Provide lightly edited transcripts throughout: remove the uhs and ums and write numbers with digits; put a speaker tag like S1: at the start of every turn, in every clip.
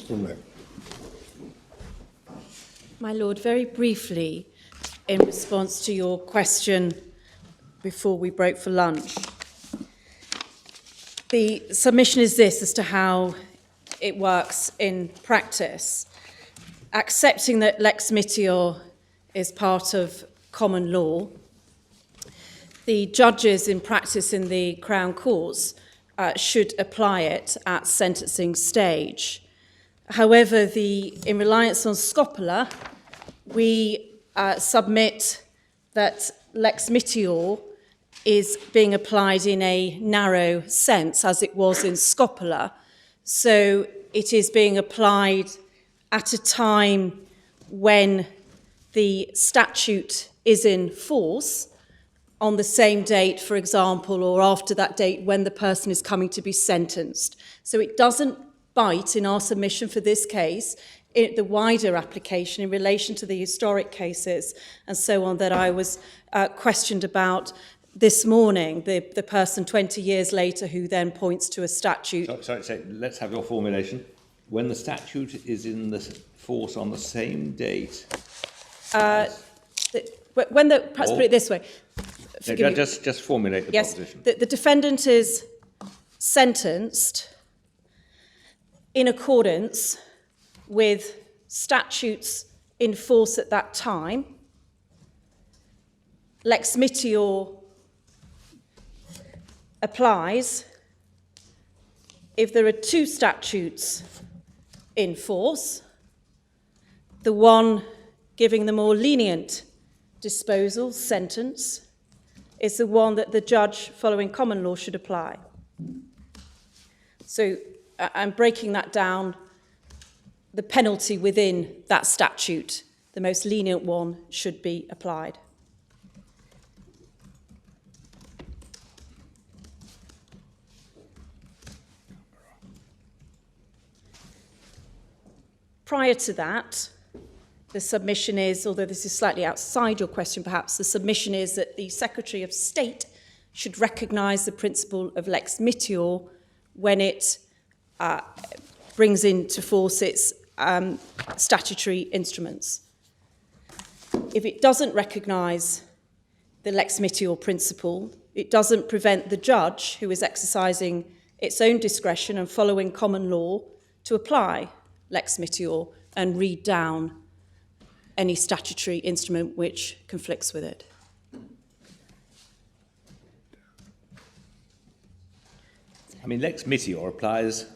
S1: Brunel.
S2: My Lord, very briefly, in response to your question before we broke for lunch, the submission is this as to how it works in practice. Accepting that lex mitior is part of common law, the judges in practice in the Crown Courts should apply it at sentencing stage. However, in reliance on scopula, we submit that lex mitior is being applied in a narrow sense, as it was in scopula. So it is being applied at a time when the statute is in force, on the same date, for example, or after that date when the person is coming to be sentenced. So it doesn't bite in our submission for this case, in the wider application in relation to the historic cases and so on that I was questioned about this morning, the person 20 years later who then points to a statute.
S3: Sorry, let's have your formulation. When the statute is in the force on the same date.
S2: Perhaps put it this way.
S3: Just formulate the proposition.
S2: The defendant is sentenced in accordance with statutes in force at that time. Lex mitior applies if there are two statutes in force, the one giving the more lenient disposal sentence is the one that the judge following common law should apply. So I'm breaking that down. The penalty within that statute, the most lenient one, should be applied. Prior to that, the submission is, although this is slightly outside your question perhaps, the submission is that the Secretary of State should recognise the principle of lex mitior when it brings into force its statutory instruments. If it doesn't recognise the lex mitior principle, it doesn't prevent the judge who is exercising its own discretion and following common law to apply lex mitior and read down any statutory instrument which conflicts with it.
S3: I mean, lex mitior applies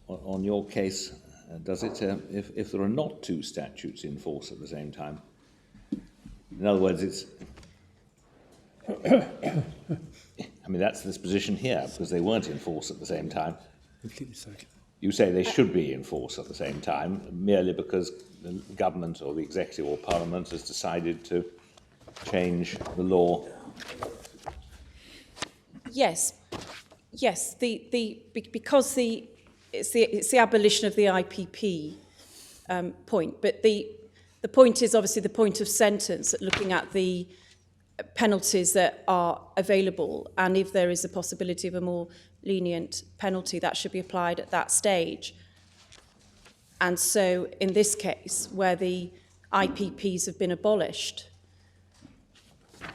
S3: on your case, does it, if there are not two statutes in force at the same time? In other words, it's... I mean, that's this position here, because they weren't in force at the same time. You say they should be in force at the same time, merely because the government or the executive or parliament has decided to change the law.
S2: Yes, because it's the abolition of the IPP point, but the point is obviously the point of sentence, looking at the penalties that are available, and if there is a possibility of a more lenient penalty, that should be applied at that stage. And so in this case, where the IPPs have been abolished,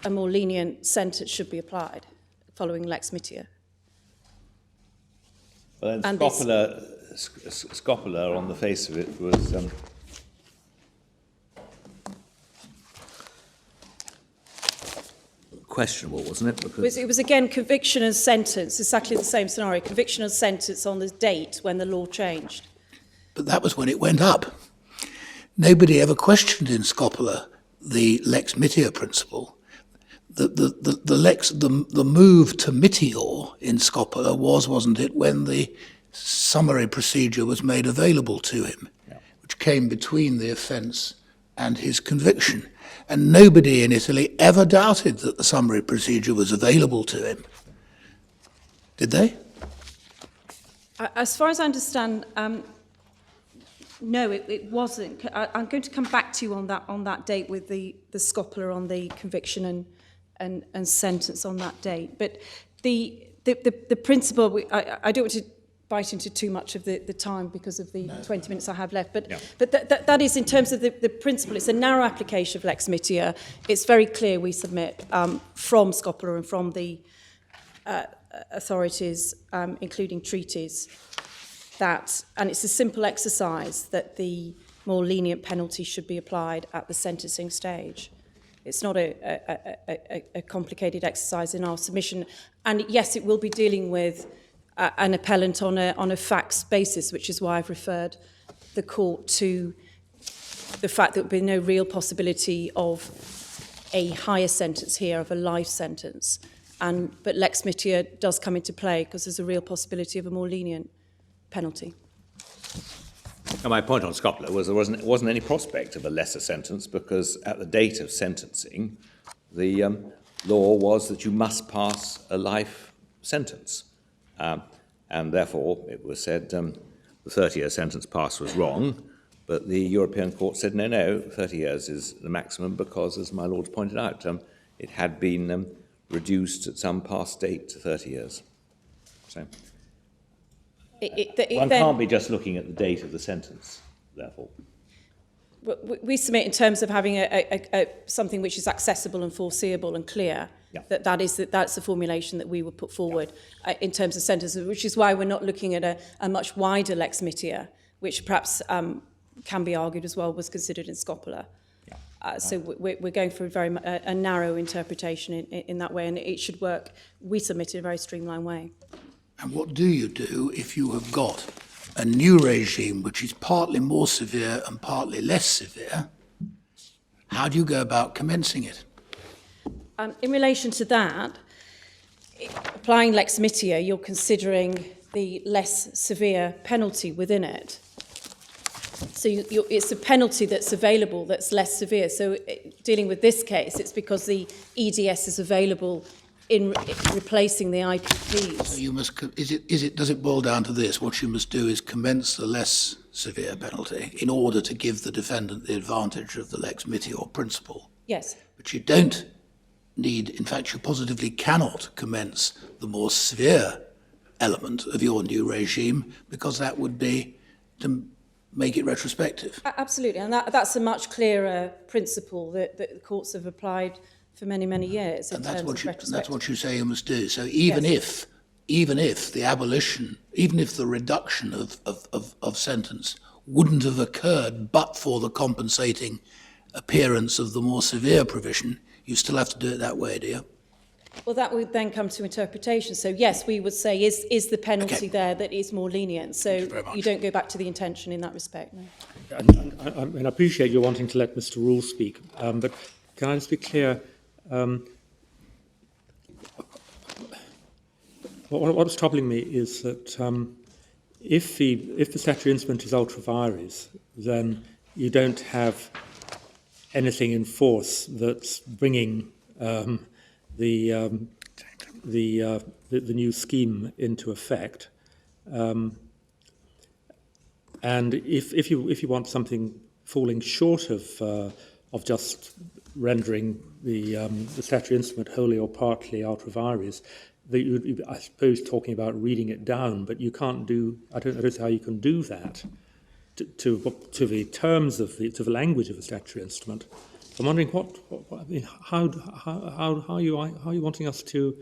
S2: a more lenient sentence should be applied following lex mitior.
S3: Well, then scopula on the face of it was questionable, wasn't it? Because
S2: it was again conviction and sentence, exactly the same scenario, conviction and sentence on the date when the law changed.
S4: But that was when it went up. Nobody ever questioned in scopula the lex mitior principle. The move to mitior in scopula wasn't it, when the summary procedure was made available to him, which came between the offence and his conviction. And nobody in Italy ever doubted that the summary procedure was available to him. Did they?
S2: As far as I understand, no, it wasn't. I'm going to come back to you on that date with the scopula on the conviction and sentence on that date. But the The principle, I don't want to bite into too much of the time because of the 20 minutes I have left, but, that is in terms of the principle. It's a narrow application of lex mitia. It's very clear we submit from Scopola and from the authorities, including treaties, that, and it's a simple exercise, that the more lenient penalty should be applied at the sentencing stage. It's not a complicated exercise in our submission. And yes, it will be dealing with an appellant on a facts basis, which is why I've referred the court to the fact that there would be no real possibility of a higher sentence here, of a life sentence. But lex mitia does come into play because there's a real possibility of a more lenient penalty.
S3: And my point on Scopola was there wasn't any prospect of a lesser sentence, because at the date of sentencing, the law was that you must pass a life sentence. And therefore, it was said the 30-year sentence passed was wrong, but the European Court said, no, 30 years is the maximum because, as my lords pointed out, it had been reduced at some past date to 30 years. So one can't be just looking at the date of the sentence, therefore.
S2: We submit in terms of having something which is accessible and foreseeable and clear. Yeah. That's the formulation that we would put forward in terms of sentences, which is why we're not looking at a much wider lex mitia, which perhaps can be argued as well was considered in Scopola. So we're going for a narrow interpretation in that way, and it should work. We submit in a very streamlined way.
S4: And what do you do if you have got a new regime which is partly more severe and partly less severe? How do you go about commencing it?
S2: In relation to that, applying lex mitia, you're considering the less severe penalty within it. So it's a penalty that's available that's less severe. So dealing with this case, it's because the EDS is available in replacing the IPPs.
S4: So you must, does it boil down to this? What you must do is commence the less severe penalty in order to give the defendant the advantage of the lex mitia principle.
S2: Yes.
S4: But you don't need, in fact, you positively cannot commence the more severe element of your new regime, because that would be to make it retrospective.
S2: Absolutely, and that's a much clearer principle that the courts have applied for many, many years.
S4: And that's what you say you must do. So even if the abolition, even if the reduction of sentence wouldn't have occurred but for the compensating appearance of the more severe provision, you still have to do it that way, do you?
S2: Well, that would then come to interpretation. So yes, we would say, is the penalty there that is more lenient? So you don't go back to the intention in that respect. No.
S1: I appreciate you wanting to let Mr. Rule speak, but can I just be clear? What's troubling me is that if the statutory instrument is ultra vires, then you don't have anything in force that's bringing the new scheme into effect, and if you want something falling short of just rendering the statutory instrument wholly or partly ultra vires, I suppose talking about reading it down, but you can't do. I don't know how you can do that to the terms of to the language of the statutory instrument. I'm wondering how are you wanting us to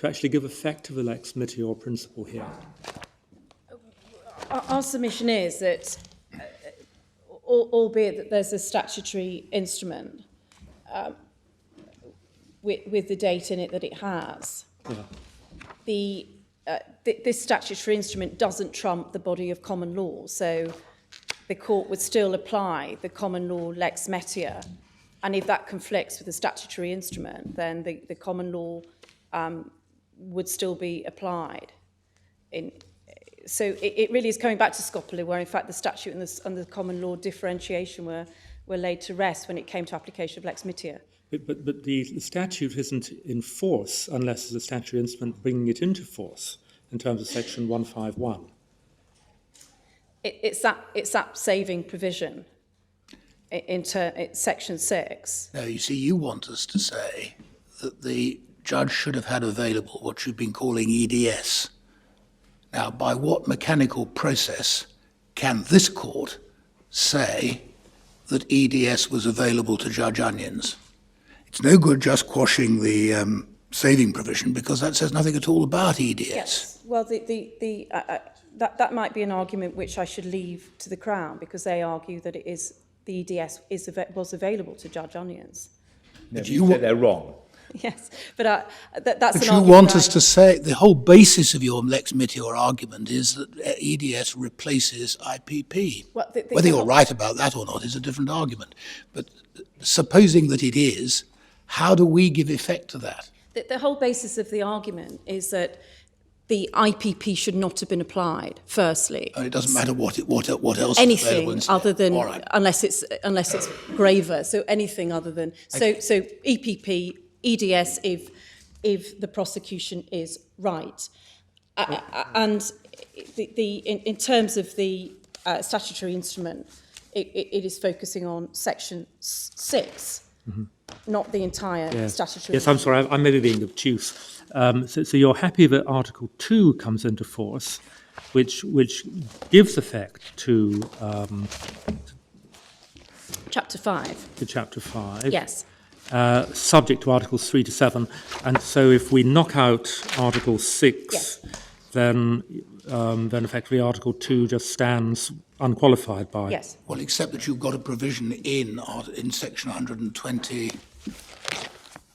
S1: actually give effect to the lex mitia principle here?
S2: Our submission is that, albeit that there's a statutory instrument with the date in it that it has, this statutory instrument doesn't trump the body of common law. So the court would still apply the common law lex mitia. And if that conflicts with the statutory instrument, then the common law would still be applied. So it really is coming back to Scopola, where in fact the statute and the common law differentiation were laid to rest when it came to application of lex mitia.
S1: But the statute isn't in force unless there's a statutory instrument bringing it into force in terms of section 151.
S2: It's that saving provision. It's section 6.
S4: Now, you see, you want us to say that the judge should have had available what you've been calling EDS. Now, by what mechanical process can this court say that EDS was available to Judge Onions? It's no good just quashing the saving provision, because that says nothing at all about EDS.
S2: Yes. Well, that might be an argument which I should leave to the Crown, because they argue that the EDS was available to Judge Onions.
S3: No, you say they're wrong.
S2: Yes, but that's
S4: But
S2: an
S4: you
S2: argument
S4: want us to say the whole basis of your Lex Meteor argument is that EDS replaces IPP.
S2: Well,
S4: Whether you're right about that or not is a different argument. But supposing that it is, how do we give effect to that?
S2: The whole basis of the argument is that the IPP should not have been applied, firstly.
S4: It doesn't matter what else
S2: Anything
S4: is available instead.
S2: other than,
S4: All right.
S2: unless it's graver, so anything other than, so EPP, EDS if the prosecution is right. And in terms of the statutory instrument, it is focusing on section 6, not the entire statutory.
S1: Yes, I'm sorry, I may be being obtuse. So you're happy that Article 2 comes into force, which gives effect to
S2: Chapter 5.
S1: to Chapter 5.
S2: Yes.
S1: Subject to Articles 3 to 7. And so if we knock out Article 6,
S2: Yes.
S1: then effectively Article 2 just stands unqualified by.
S2: Yes.
S4: Well, except that you've got a provision in Section 120,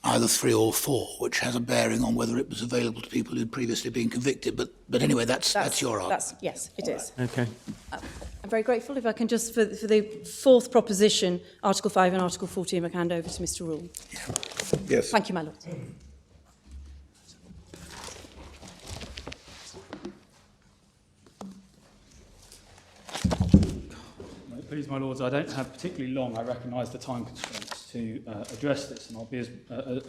S4: either 3 or 4, which has a bearing on whether it was available to people who'd previously been convicted. But anyway, that's your argument.
S2: Yes, it is.
S1: Okay.
S2: I'm very grateful. If I can just, for the fourth proposition, Article 5 and Article 14, I can hand over to Mr. Rule.
S3: Yes.
S2: Thank you, my Lord.
S5: Please, my Lords, I don't have particularly long. I recognise the time constraints to address this, and I'll be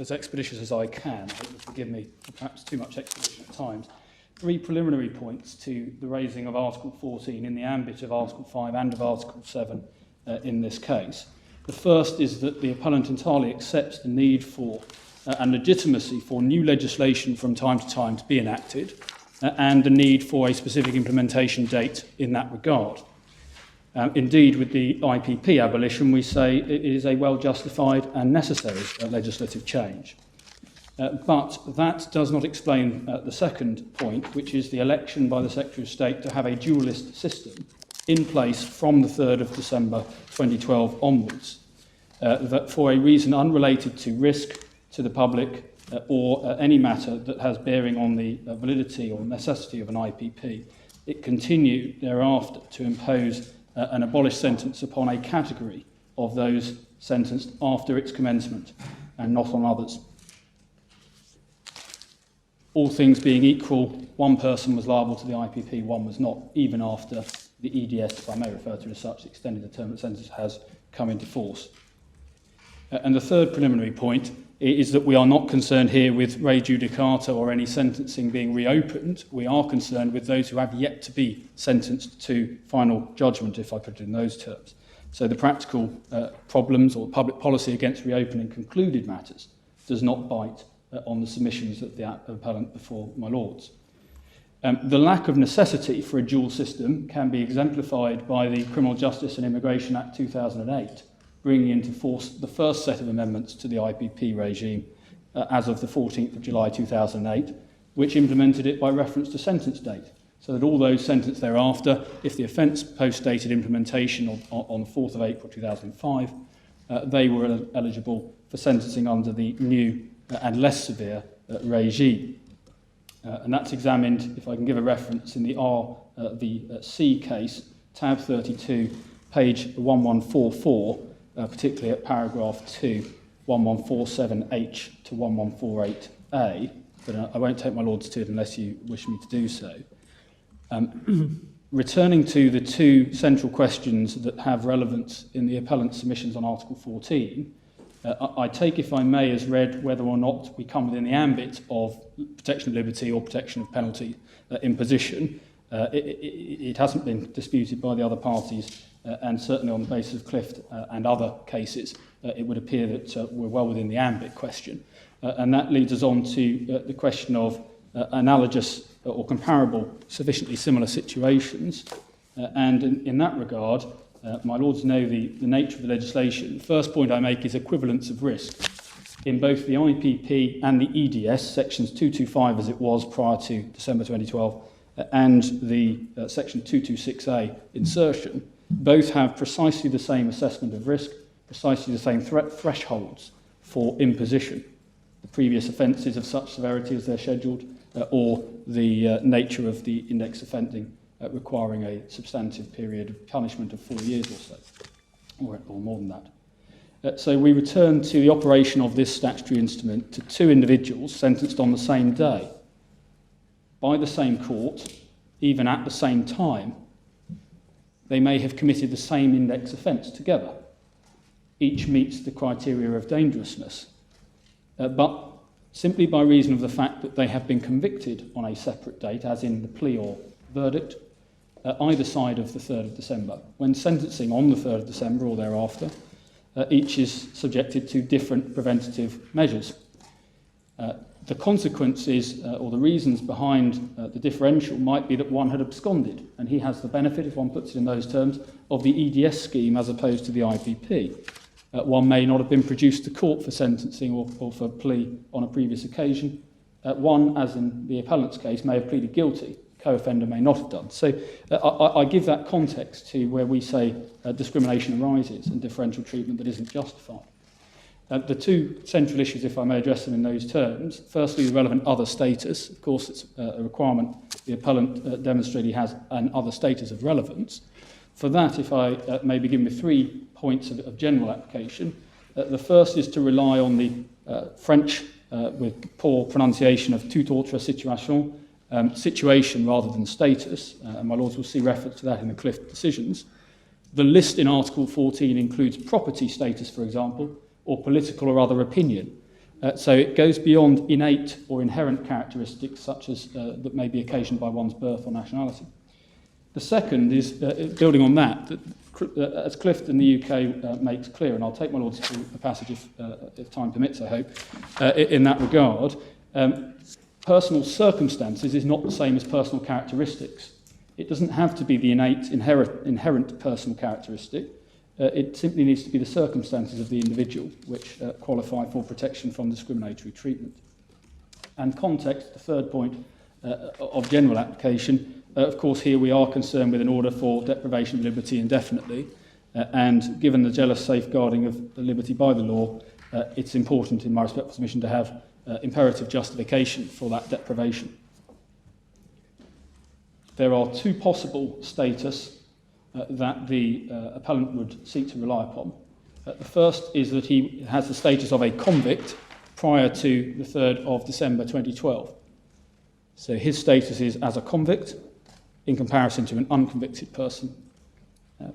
S5: as expeditious as I can. I hope you'll forgive me for perhaps too much expedition at times. 3 preliminary points to the raising of Article 14 in the ambit of Article 5 and of Article 7 in this case. The first is that the appellant entirely accepts the need for and legitimacy for new legislation from time to time to be enacted, and the need for a specific implementation date in that regard. Indeed, with the IPP abolition, we say it is a well-justified and necessary legislative change. But that does not explain the second point, which is the election by the Secretary of State to have a dual-list system in place from the 3rd of December 2012 onwards, that for a reason unrelated to risk to the public or any matter that has bearing on the validity or necessity of an IPP, it continued thereafter to impose an abolished sentence upon a category of those sentenced after its commencement and not on others. All things being equal, one person was liable to the IPP, one was not, even after the EDS, if I may refer to it as such, extended determinate sentence, has come into force. And the third preliminary point is that we are not concerned here with re judicata or any sentencing being reopened. We are concerned with those who have yet to be sentenced to final judgment, if I put it in those terms. So the practical problems or public policy against reopening concluded matters does not bite on the submissions of the appellant before my Lords. The lack of necessity for a dual system can be exemplified by the Criminal Justice and Immigration Act 2008, bringing into force the first set of amendments to the IPP regime as of the 14th of July 2008, which implemented it by reference to sentence date, so that all those sentenced thereafter, if the offence post-dated implementation on the 4th of April 2005, they were eligible for sentencing under the new and less severe regime. And that's examined, if I can give a reference, in the C case, tab 32, page 1144, particularly at paragraph 2, 1147H to 1148A, but I won't take my Lords to it unless you wish me to do so. Returning to the 2 central questions that have relevance in the appellant's submissions on Article 14, I take, if I may, as read whether or not we come within the ambit of protection of liberty or protection of penalty imposition. It hasn't been disputed by the other parties, and certainly on the basis of Clift and other cases, it would appear that we're well within the ambit question. And that leads us on to the question of analogous or comparable, sufficiently similar situations. And in that regard, my Lords know the nature of the legislation. The first point I make is equivalence of risk. In both the IPP and the EDS, sections 225 as it was prior to December 2012, and the section 226A insertion, both have precisely the same assessment of risk, precisely the same thresholds for imposition. The previous offences of such severity as they're scheduled, or the nature of the index offending requiring a substantive period of punishment of 4 years or so, or more than that. So we return to the operation of this statutory instrument to two individuals sentenced on the same day, by the same court, even at the same time. They may have committed the same index offence together. Each meets the criteria of dangerousness, but simply by reason of the fact that they have been convicted on a separate date, as in the plea or verdict, either side of the 3rd of December. When sentencing on the 3rd of December or thereafter, each is subjected to different preventative measures. The consequences or the reasons behind the differential might be that one had absconded, and he has the benefit, if one puts it in those terms, of the EDS scheme as opposed to the IPP. One may not have been produced to court for sentencing or for plea on a previous occasion. One, as in the appellant's case, may have pleaded guilty. Co-offender may not have done. So I give that context to where we say discrimination arises and differential treatment that isn't justified. The two central issues, if I may address them in those terms, firstly, the relevant other status. Of course, it's a requirement the appellant demonstrate he has an other status of relevance. For that, if I may begin with 3 points of general application. The first is to rely on the French, with poor pronunciation, of tout autre situation, situation rather than status, and my Lords will see reference to that in the Clift decisions. The list in Article 14 includes property status, for example, or political or other opinion. So it goes beyond innate or inherent characteristics such as that may be occasioned by one's birth or nationality. The second is, building on that, as Clift in the UK makes clear, and I'll take my Lords to a passage if time permits, I hope, in that regard, personal circumstances is not the same as personal characteristics. It doesn't have to be the innate, inherent personal characteristic. It simply needs to be the circumstances of the individual which qualify for protection from discriminatory treatment. And context, the third point of general application, of course here we are concerned with an order for deprivation of liberty indefinitely, and given the jealous safeguarding of the liberty by the law, it's important, in my respectful submission, to have imperative justification for that deprivation. There are two possible status that the appellant would seek to rely upon. The first is that he has the status of a convict prior to the 3rd of December 2012. So his status is as a convict in comparison to an unconvicted person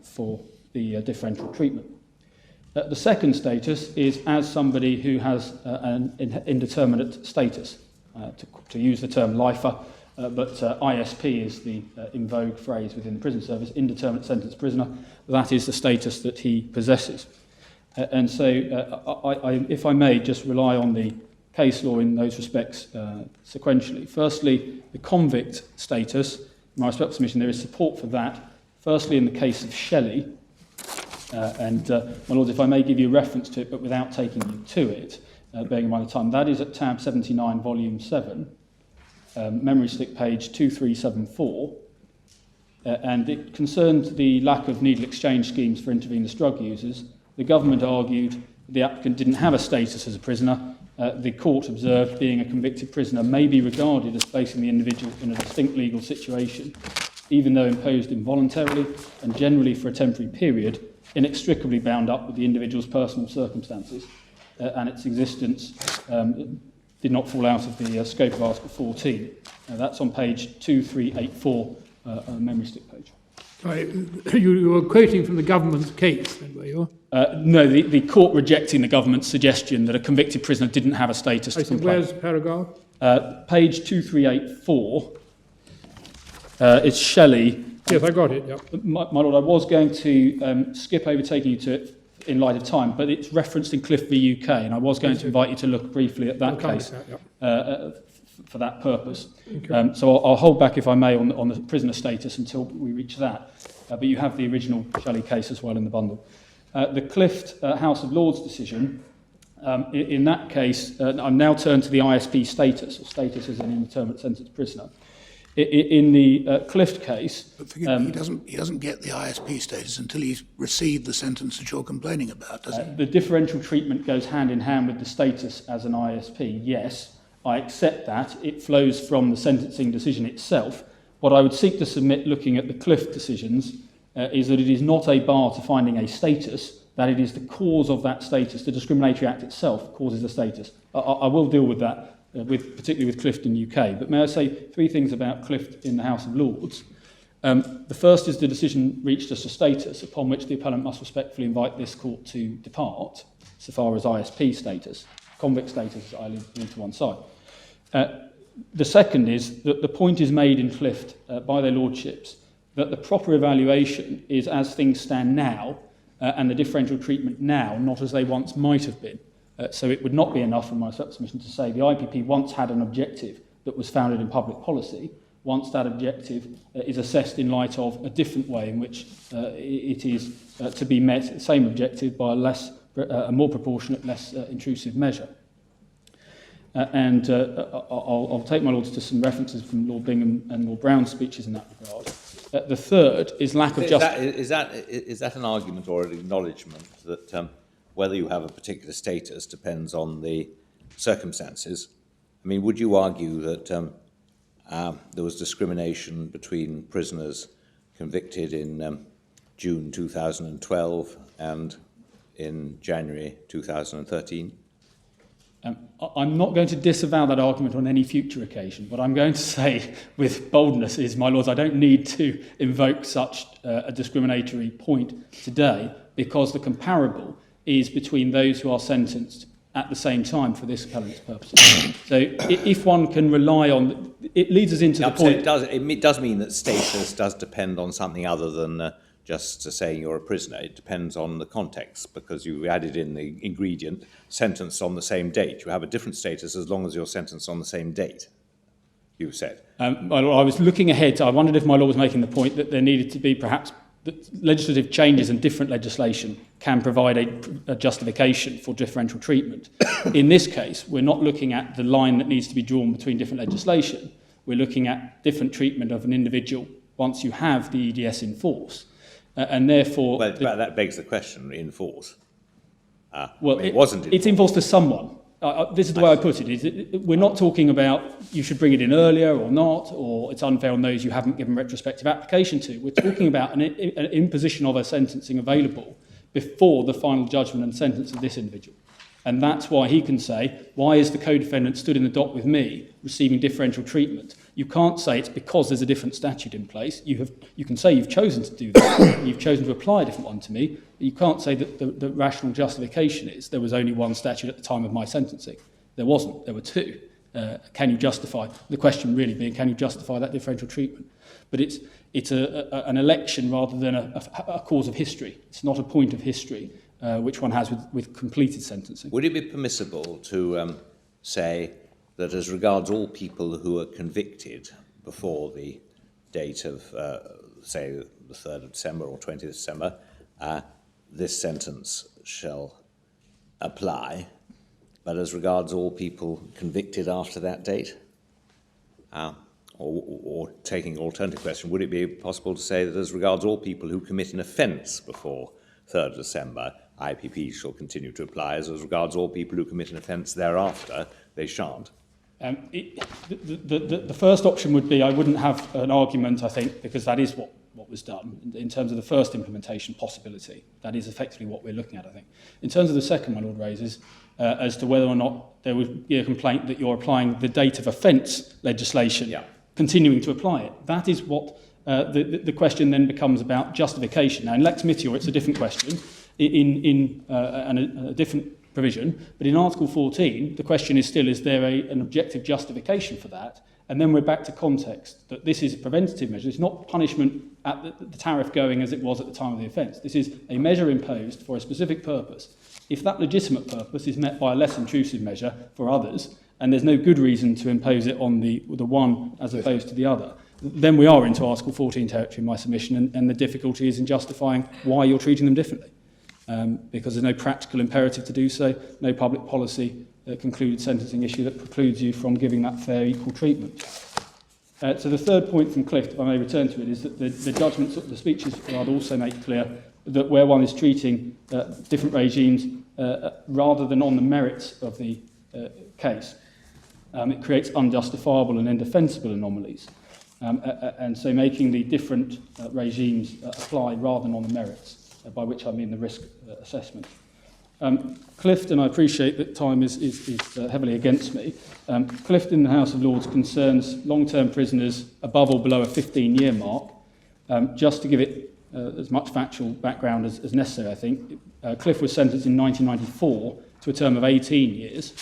S5: for the differential treatment. The second status is as somebody who has an indeterminate status, to use the term lifer, but ISP is the in vogue phrase within the prison service, indeterminate sentence prisoner. That is the status that he possesses. And so, if I may, just rely on the case law in those respects sequentially. Firstly, the convict status, in my respectful submission, there is support for that. Firstly, in the case of Shelley, and my Lords, if I may give you a reference to it, but without taking you to it, bearing in mind the time, that is at tab 79, volume 7, memory stick page 2374, and it concerned the lack of needle exchange schemes for intravenous drug users. The government argued the applicant didn't have a status as a prisoner. The court observed being a convicted prisoner may be regarded as placing the individual in a distinct legal situation, even though imposed involuntarily and generally for a temporary period, inextricably bound up with the individual's personal circumstances, and its existence did not fall out of the scope of Article 14. That's on page 2384, memory stick page.
S6: Right. You were quoting from the government's case, then, were you?
S5: No, the court rejecting the government's suggestion that a convicted prisoner didn't have a status to complain.
S6: Where's the paragraph?
S5: Page 2384. It's Shelley.
S6: Yes, I got it, yeah.
S5: My Lord, I was going to skip over taking you to it in light of time, but it's referenced in Clift v UK, and I was going to invite you to look briefly at that case for that purpose. So I'll hold back, if I may, on the prisoner status until we reach that. But you have the original Shelley case as well in the bundle. The Clift House of Lords decision, in that case, I'm now turned to the ISP status, or status as an indeterminate sentence prisoner. In the Clift case...
S4: But forgive me, he doesn't get the ISP status until he's received the sentence that you're complaining about, does he?
S5: The differential treatment goes hand in hand with the status as an ISP, yes. I accept that. It flows from the sentencing decision itself. What I would seek to submit, looking at the Clift decisions, is that it is not a bar to finding a status, that it is the cause of that status. The discriminatory act itself causes the status. I will deal with that, particularly with Clift in UK. But may I say three things about Clift in the House of Lords? The first is the decision reached as a status upon which the appellant must respectfully invite this court to depart, so far as ISP status. Convict status, I leave to one side. The second is that the point is made in Clift by their lordships that the proper evaluation is as things stand now and the differential treatment now, not as they once might have been. So it would not be enough, from my submission, to say the IPP once had an objective that was founded in public policy, once that objective is assessed in light of a different way in which it is to be met, the same objective, by a more proportionate, less intrusive measure. I'll take my lords to some references from Lord Bingham and Lord Brown's speeches in that regard. The third is lack of justice.
S3: Is that an argument or an acknowledgement that whether you have a particular status depends on the circumstances? I mean, would you argue that there was discrimination between prisoners convicted in June 2012 and in January 2013?
S5: I'm not going to disavow that argument on any future occasion. What I'm going to say with boldness is, my lords, I don't need to invoke such a discriminatory point today, because the comparable is between those who are sentenced at the same time for this appellant's purposes. So if one can rely on... It leads us into the point...
S3: It does mean that status does depend on something other than just saying you're a prisoner. It depends on the context, because you added in the ingredient sentenced on the same date. You have a different status as long as you're sentenced on the same date, you said.
S5: I was looking ahead. I wondered if my lord was making the point that there needed to be perhaps legislative changes and different legislation can provide a justification for differential treatment. In this case, we're not looking at the line that needs to be drawn between different legislation. We're looking at different treatment of an individual once you have the EDS in force. And therefore...
S3: Well, that begs the question, in force.
S5: It
S3: wasn't in force.
S5: It's in force to someone. This is the way I put it. We're not talking about you should bring it in earlier or not, or it's unfair on those you haven't given retrospective application to. We're talking about an imposition of a sentencing available before the final judgment and sentence of this individual. And that's why he can say, why is the co-defendant stood in the dock with me receiving differential treatment? You can't say it's because there's a different statute in place. You can say you've chosen to do that, you've chosen to apply a different one to me, but you can't say that the rational justification is there was only one statute at the time of my sentencing. There wasn't, there were two. Can you justify, the question really being, can you justify that differential treatment? But it's an election rather than a cause of history. It's not a point of history, which one has with completed sentencing.
S3: Would it be permissible to say that as regards all people who are convicted before the date of, say, the 3rd of December or 20th of December, this sentence shall apply, but as regards all people convicted after that date? Or taking an alternative question, would it be possible to say that as regards all people who commit an offence before 3rd of December, IPP shall continue to apply, as regards all people who commit an offence thereafter, they shan't?
S5: The first option would be, I wouldn't have an argument, I think, because that is what was done. In terms of the first implementation possibility, that is effectively what we're looking at, I think. In terms of the second, my Lord raises, as to whether or not there would be a complaint that you're applying the date of offence legislation, continuing to apply it. That is what the question then becomes about justification. Now, in Lex Mitior, it's a different question, in a different provision, but in Article 14, the question is still, is there an objective justification for that? And then we're back to context, that this is a preventative measure. It's not punishment at the tariff going as it was at the time of the offence. This is a measure imposed for a specific purpose. If that legitimate purpose is met by a less intrusive measure for others, and there's no good reason to impose it on the one as opposed to the other, then we are into Article 14 territory in my submission, and the difficulty is in justifying why you're treating them differently. Because there's no practical imperative to do so, no public policy concluded sentencing issue that precludes you from giving that fair, equal treatment. So the third point from Clift, if I may return to it, is that the judgments, the speeches rather also make clear that where one is treating different regimes rather than on the merits of the case, it creates unjustifiable and indefensible anomalies. And so making the different regimes apply rather than on the merits, by which I mean the risk assessment. Clift, and I appreciate that time is heavily against me, Clift in the House of Lords concerns long-term prisoners above or below a 15-year mark. Just to give it as much factual background as necessary, I think, Clift was sentenced in 1994 to a term of 18 years.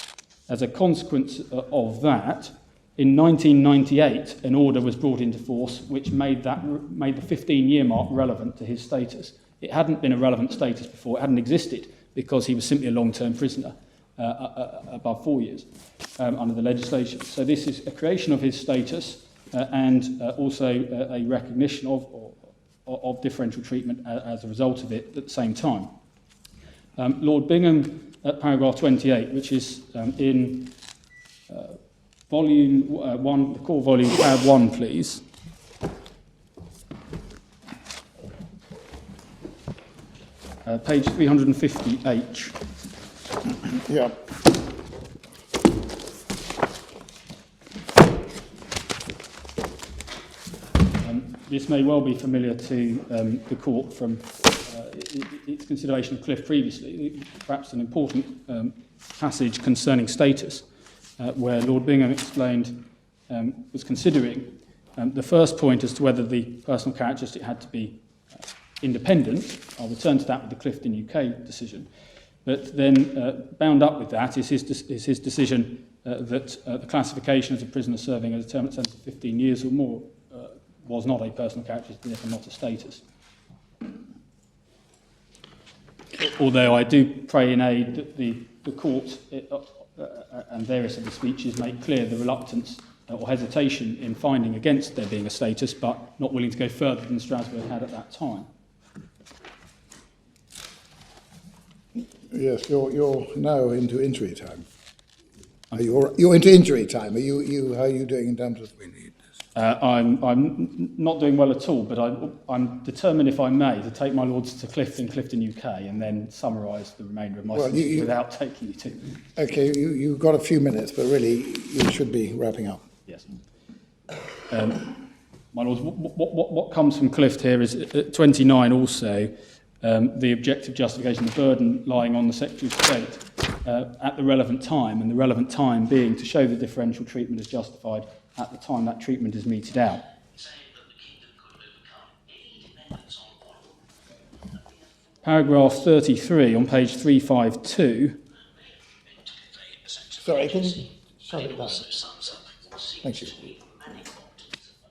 S5: As a consequence of that, in 1998, an order was brought into force which made the 15-year mark relevant to his status. It hadn't been a relevant status before, it hadn't existed, because he was simply a long-term prisoner above 4 years under the legislation. So this is a creation of his status and also a recognition of differential treatment as a result of it at the same time. Lord Bingham, at paragraph 28, which is in volume 1, the core volume, tab 1, please. Page 350H.
S4: Yeah.
S5: This may well be familiar to the court from its consideration of Clift previously, perhaps an important passage concerning status, where Lord Bingham explained, was considering the first point as to whether the personal characteristic had to be independent. I'll return to that with the Clifton UK decision. But then bound up with that is his decision that the classification as a prisoner serving as a term sentence of 15 years or more was not a personal characteristic, therefore not a status. Although I do pray in aid that the court and various of the speeches make clear the reluctance or hesitation in finding against there being a status, but not willing to go further than Strasbourg had at that time.
S7: Yes, you're now into injury time. You're into injury time. How are you doing in terms of?
S5: I'm not doing well at all, but I'm determined, if I may, to take my lords to Clifton UK, and then summarise the remainder of my speech without taking you to.
S7: Okay, you've got a few minutes, but really you should be wrapping up.
S5: Yes. My lords, what comes from Clift here is at 29 also. The objective justification, the burden lying on the Secretary of State at the relevant time, and the relevant time being to show the differential treatment is justified at the time that treatment is meted out. Paragraph 33 on page 352.
S7: Sorry, can you shut it down? Thank you.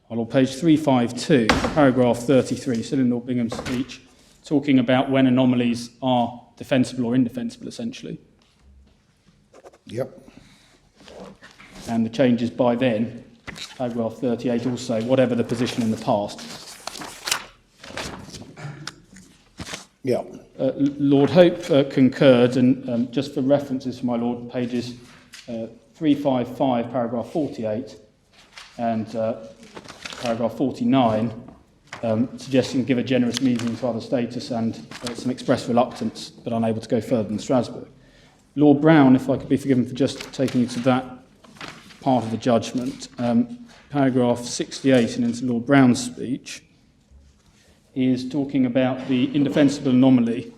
S5: On page 352, paragraph 33, still in Lord Bingham's speech, talking about when anomalies are defensible or indefensible, essentially.
S7: Yep.
S5: And the changes by then, paragraph 38 also, whatever the position in the past.
S7: Yeah.
S5: Lord Hope concurred, and just for references for my Lord, pages 355, paragraph 48, and paragraph 49, suggesting give a generous medium to other status and some express reluctance, but unable to go further than Strasbourg. Lord Brown, if I could be forgiven for just taking you to that part of the judgment, paragraph 68 and into Lord Brown's speech, he is talking about the indefensible anomaly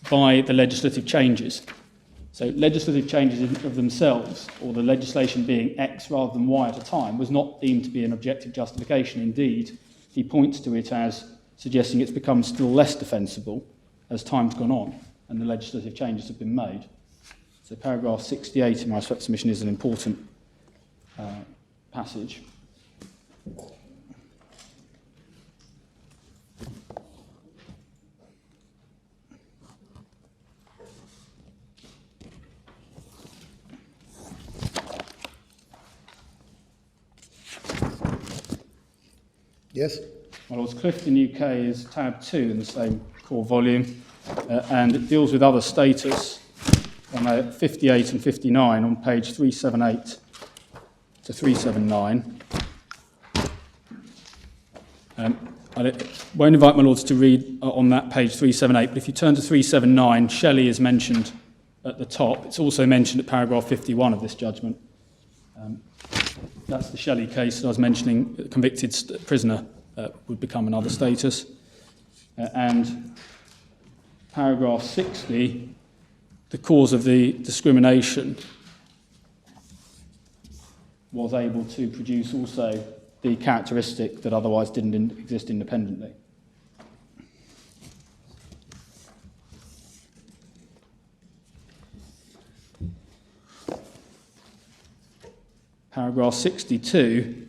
S5: by the legislative changes. So legislative changes of themselves, or the legislation being X rather than Y at a time, was not deemed to be an objective justification. Indeed, he points to it as suggesting it's become still less defensible as time's gone on and the legislative changes have been made. So paragraph 68 in my submission is an important passage.
S7: Yes?
S5: My Lords, Clifton UK is tab 2 in the same core volume, and it deals with other status on 58 and 59 on page 378 to 379. I won't invite my Lords to read on that page 378, but if you turn to 379, Shelley is mentioned at the top. It's also mentioned at paragraph 51 of this judgment. That's the Shelley case that I was mentioning. A convicted prisoner would become another status. And paragraph 60, the cause of the discrimination was able to produce also the characteristic that otherwise didn't exist independently. Paragraph 62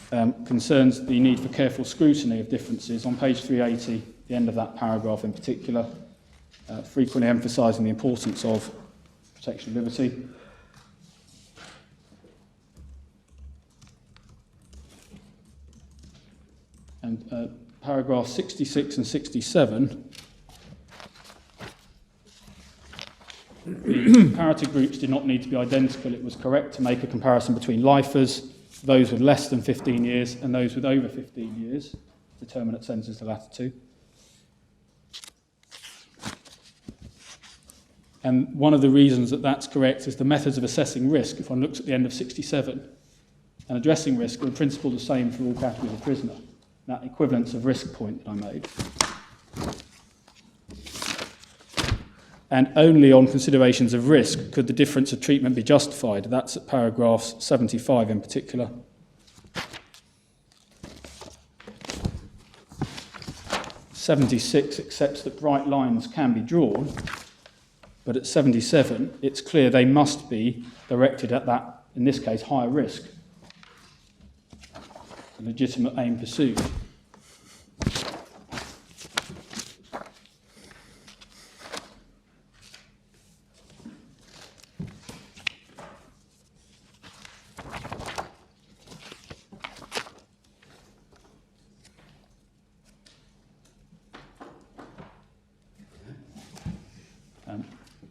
S5: concerns the need for careful scrutiny of differences. On page 380, the end of that paragraph in particular, frequently emphasising the importance of protection of liberty. And paragraph 66 and 67, the comparative groups did not need to be identical. It was correct to make a comparison between lifers, those with less than 15 years and those with over 15 years, determinate sentences the latter two. And one of the reasons that that's correct is the methods of assessing risk. If one looks at the end of 67, and addressing risk are in principle the same for all categories of prisoner. That equivalence of risk point that I made. And only on considerations of risk could the difference of treatment be justified. That's at paragraphs 75 in particular. (76) accepts that bright lines can be drawn, but at 77, it's clear they must be directed at that, in this case, higher risk. A legitimate aim pursued.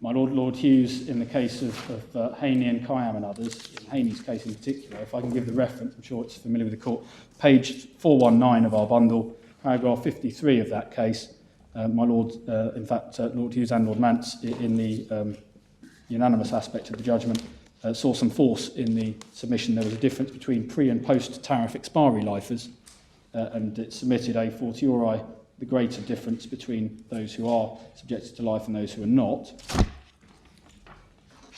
S5: My Lord Hughes, in the case of Haney and Khayyam and others, in Haney's case in particular, if I can give the reference, I'm sure it's familiar with the court, page 419 of our bundle, paragraph 53 of that case, my Lord, in fact, Lord Hughes and Lord Mance, in the unanimous aspect of the judgment, saw some force in the submission. There was a difference between pre- and post-tariff expiry lifers, and it submitted a fortiori the greater difference between those who are subjected to life and those who are not.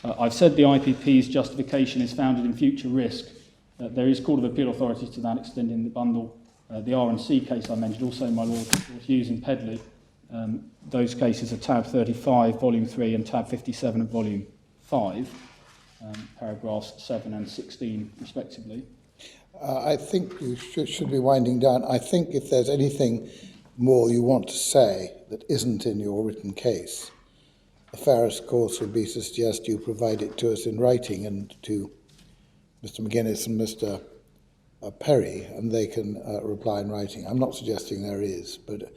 S5: I've said the IPP's justification is founded in future risk. There is Court of Appeal authorities to that extent in the bundle. The R&C case I mentioned, also my Lord Hughes and Pedley, those cases are tab 35, volume 3, and tab 57 of volume 5, paragraphs 7 and 16 respectively.
S7: I think you should be winding down. I think if there's anything more you want to say that isn't in your written case, the fairest course would be to suggest you provide it to us in writing and to Mr. McGuinness and Mr. Perry, and they can reply in writing. I'm not suggesting there is, but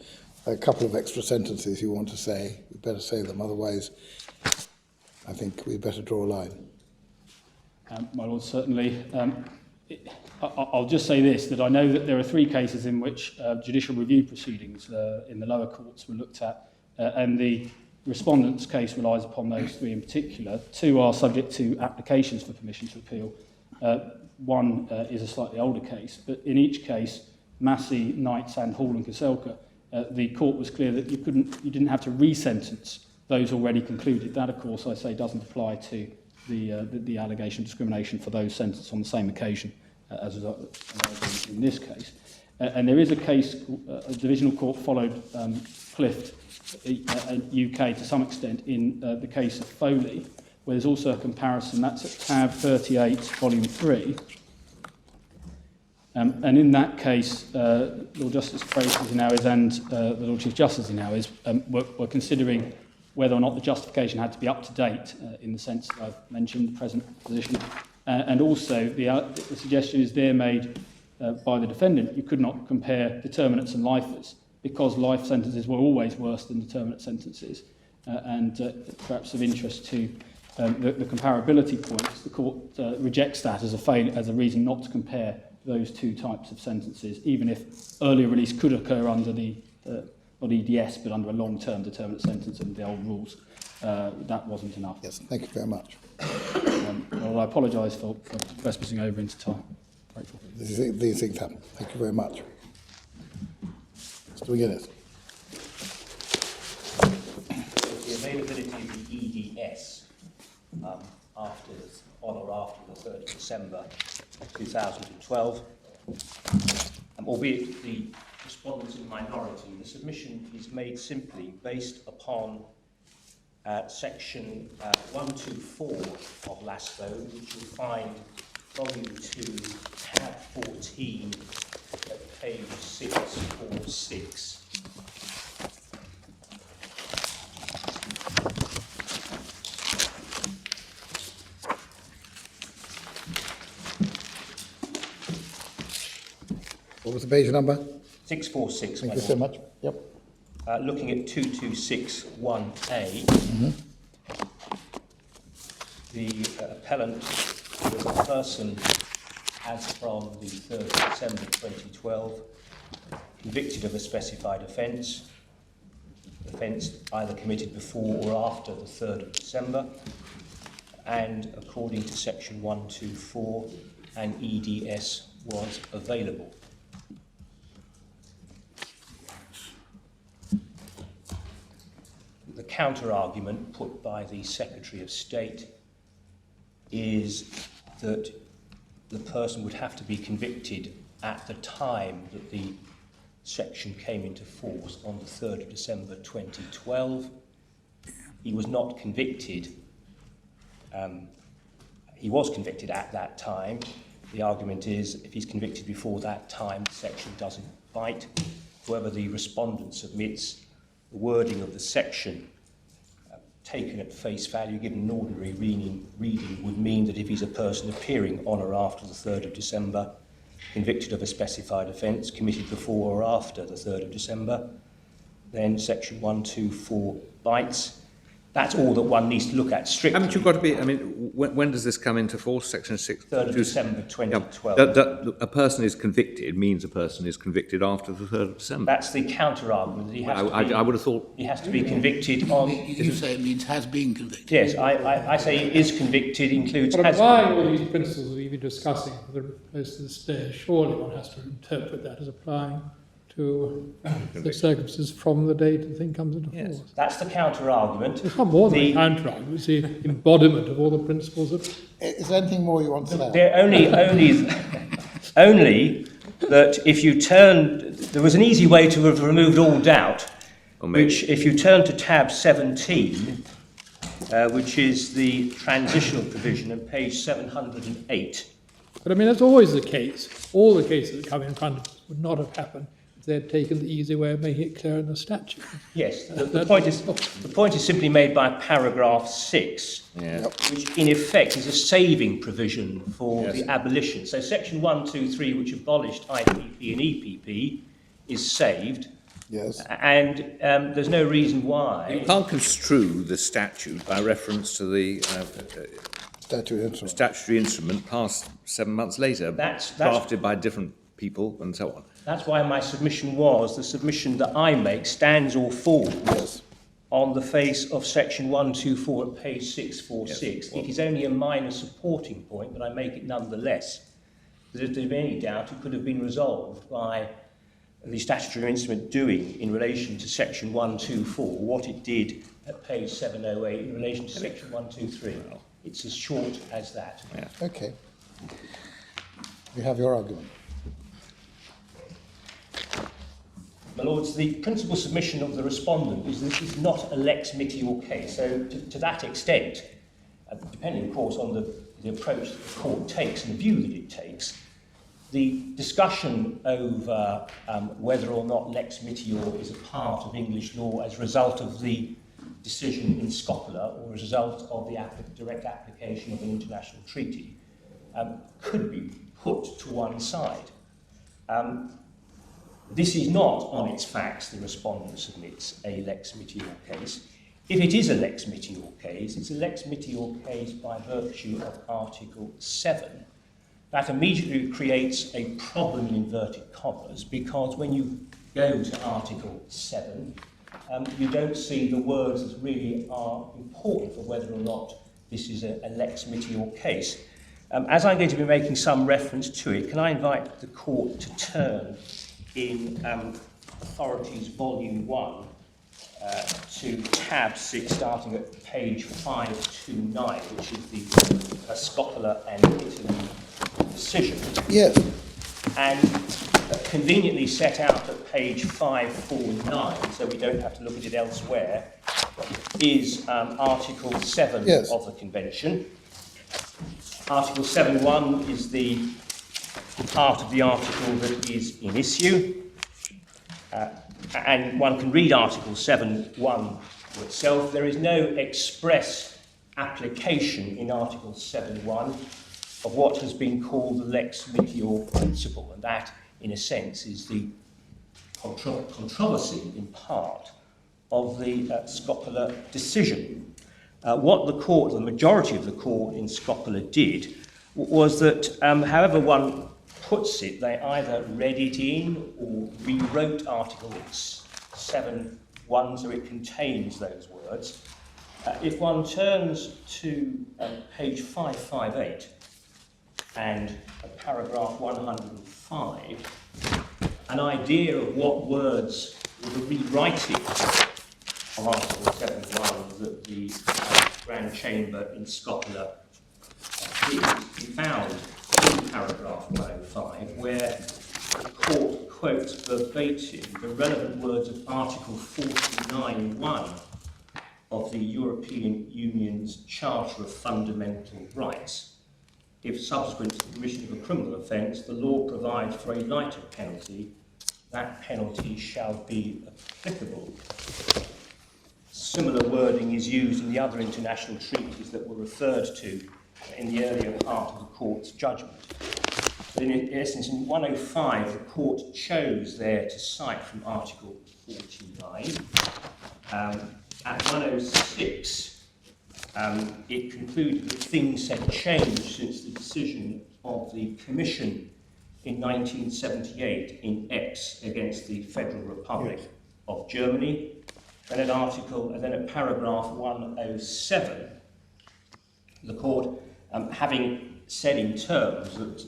S7: a couple of extra sentences you want to say, you better say them, otherwise I think we better draw a line.
S5: My Lord, certainly. I'll just say this, that I know that there are 3 cases in which judicial review proceedings in the lower courts were looked at, and the respondent's case relies upon those 3 in particular. 2 are subject to applications for permission to appeal. One is a slightly older case, but in each case, Massey, Knights and Hall and Kaselka, the court was clear that you didn't have to re-sentence those already concluded. That, of course, I say doesn't apply to the allegation of discrimination for those sentenced on the same occasion as in this case. And there is a case, a divisional court followed Clift, UK to some extent, in the case of Foley, where there's also a comparison. That's at tab 38, volume 3. And in that case, Lord Justice Fraser as he now is, and the Lord Chief Justice as he now is, were considering whether or not the justification had to be up to date in the sense that I've mentioned, the present position. And also, the suggestion is there made by the defendant, you could not compare determinates and lifers because life sentences were always worse than determinate sentences. And perhaps of interest to the comparability points, the court rejects that as a reason not to compare those two types of sentences, even if earlier release could occur under the, not EDS, but under a long-term determinate sentence under the old rules. That wasn't enough.
S7: Yes, thank you very much.
S5: Well, I apologise for trespassing over into time. Grateful.
S7: These things happen. Thank you very much. Mr. McGuinness.
S8: The availability of the EDS on or after the 3rd of December 2012, albeit the respondents in the minority, the submission is made simply based upon section 124 of LASPO, which you'll find volume 2, tab 14, at page 646.
S7: What was the page number?
S8: 646.
S7: Thank you so much. Yep.
S8: Looking at 2261A, the appellant was a person as from the 3rd of December 2012, convicted of a specified offence either committed before or after the 3rd of December, and according to section 124, an EDS was available. The counter-argument put by the Secretary of State is that the person would have to be convicted at the time that the section came into force on the 3rd of December 2012. He was not convicted. He was convicted at that time. The argument is if he's convicted before that time, the section doesn't bite. However, the respondent submits the wording of the section taken at face value, given an ordinary reading, would mean that if he's a person appearing on or after the 3rd of December, convicted of a specified offence, committed before or after the 3rd of December, then section 124 bites. That's all that one needs to look at strictly.
S3: Haven't you got to be, I mean, when does this come into force, section 6?
S8: 3rd of December 2012.
S3: A person is convicted means a person is convicted after the 3rd of December.
S8: That's the counter-argument. He has
S3: I would have thought...
S8: He has to be convicted on...
S4: You say it means has been convicted.
S8: Yes, I say is convicted includes
S6: But
S8: has
S6: applying
S8: been.
S6: all these principles we've been discussing for the most of this day, surely one has to interpret that as applying to the circumstances from the date the thing comes into force.
S8: That's the counter-argument.
S6: It's not more than a counter-argument, it's the embodiment of all the principles of...
S7: Is there anything more you want to say?
S8: They're only that if you turn... There was an easy way to have removed all doubt, which if you turn to tab 17, which is the transitional provision on page 708.
S6: But I mean, that's always the case. All the cases that come in front of us would not have happened if they had taken the easy way of making it clear in the statute.
S8: Yes, the point is simply made by paragraph 6, which in effect is a saving provision for the abolition. So section 123, which abolished IPP and EPP, is saved.
S7: Yes.
S8: And there's no reason why.
S3: You can't construe the statute by reference to the statutory instrument passed 7 months later, drafted by different people and so on.
S8: That's why my submission was, the submission that I make stands or falls on the face of section 124 at page 646. Yes. It is only a minor supporting point, but I make it nonetheless. That if there's any doubt, it could have been resolved by the statutory instrument doing in relation to section 124 what it did at page 708 in relation to section 123. It's as short as that.
S3: Yeah.
S7: Okay. You have your argument.
S8: My Lords, the principal submission of the respondent is that this is not a lex mitior case. So to that extent, depending of course on the approach that the court takes and the view that it takes, The discussion over whether or not lex mitior is a part of English law as a result of the decision in Scopola or as a result of the direct application of an international treaty could be put to one side. This is not, on its facts, the respondent submits, a lex mitior case. If it is a lex mitior case, it's a lex mitior case by virtue of Article 7. That immediately creates a problem in inverted commas, because when you go to Article 7, you don't see the words that really are important for whether or not this is a lex mitior case. As I'm going to be making some reference to it, can I invite the court to turn in Authorities Volume 1 to tab 6, starting at page 529, which is the Scopola and Italy decision.
S7: Yes.
S8: And conveniently set out at page 549, so we don't have to look at it elsewhere, is Article 7
S7: Yes.
S8: of the Convention. Article 7.1 is the part of the article that is in issue. And one can read Article 7.1 for itself. There is no express application in Article 7.1 of what has been called the lex mitior principle, and that, in a sense, is the controversy, in part, of the Scopola decision. What the court, the majority of the court in Scopola did, was that, however one puts it, they either read it in or rewrote Article 7.1 so it contains those words. If one turns to page 558 and paragraph 105, an idea of what words were the rewriting of Article 7.1 that the Grand Chamber in Scopola did be found in paragraph 105, where the court quotes verbatim the relevant words of Article 49.1 of the European Union's Charter of Fundamental Rights. If subsequent to the commission of a criminal offence, the law provides for a lighter penalty, that penalty shall be applicable. Similar wording is used in the other international treaties that were referred to in the earlier part of the court's judgment. But in essence, in 105, the court chose there to cite from Article 49. At 106, it concluded that things had changed since the decision of the Commission in 1978 in X against the Federal Republic of Germany. And then at paragraph 107, the court, having said in terms that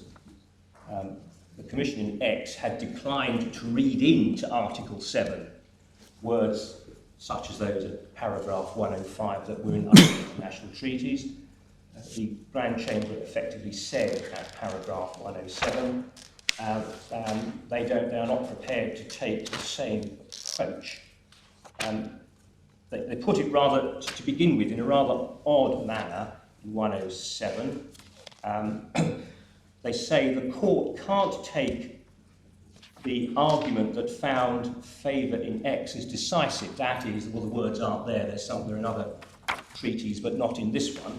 S8: the Commission in X had declined to read into Article 7 words such as those at paragraph 105 that were in other international treaties, the Grand Chamber effectively said at paragraph 107 they are not prepared to take the same approach. They put it rather, to begin with, in a rather odd manner in 107. They say the court can't take the argument that found favour in X as decisive. That is, well, the words aren't there, they're somewhere in other treaties, but not in this one.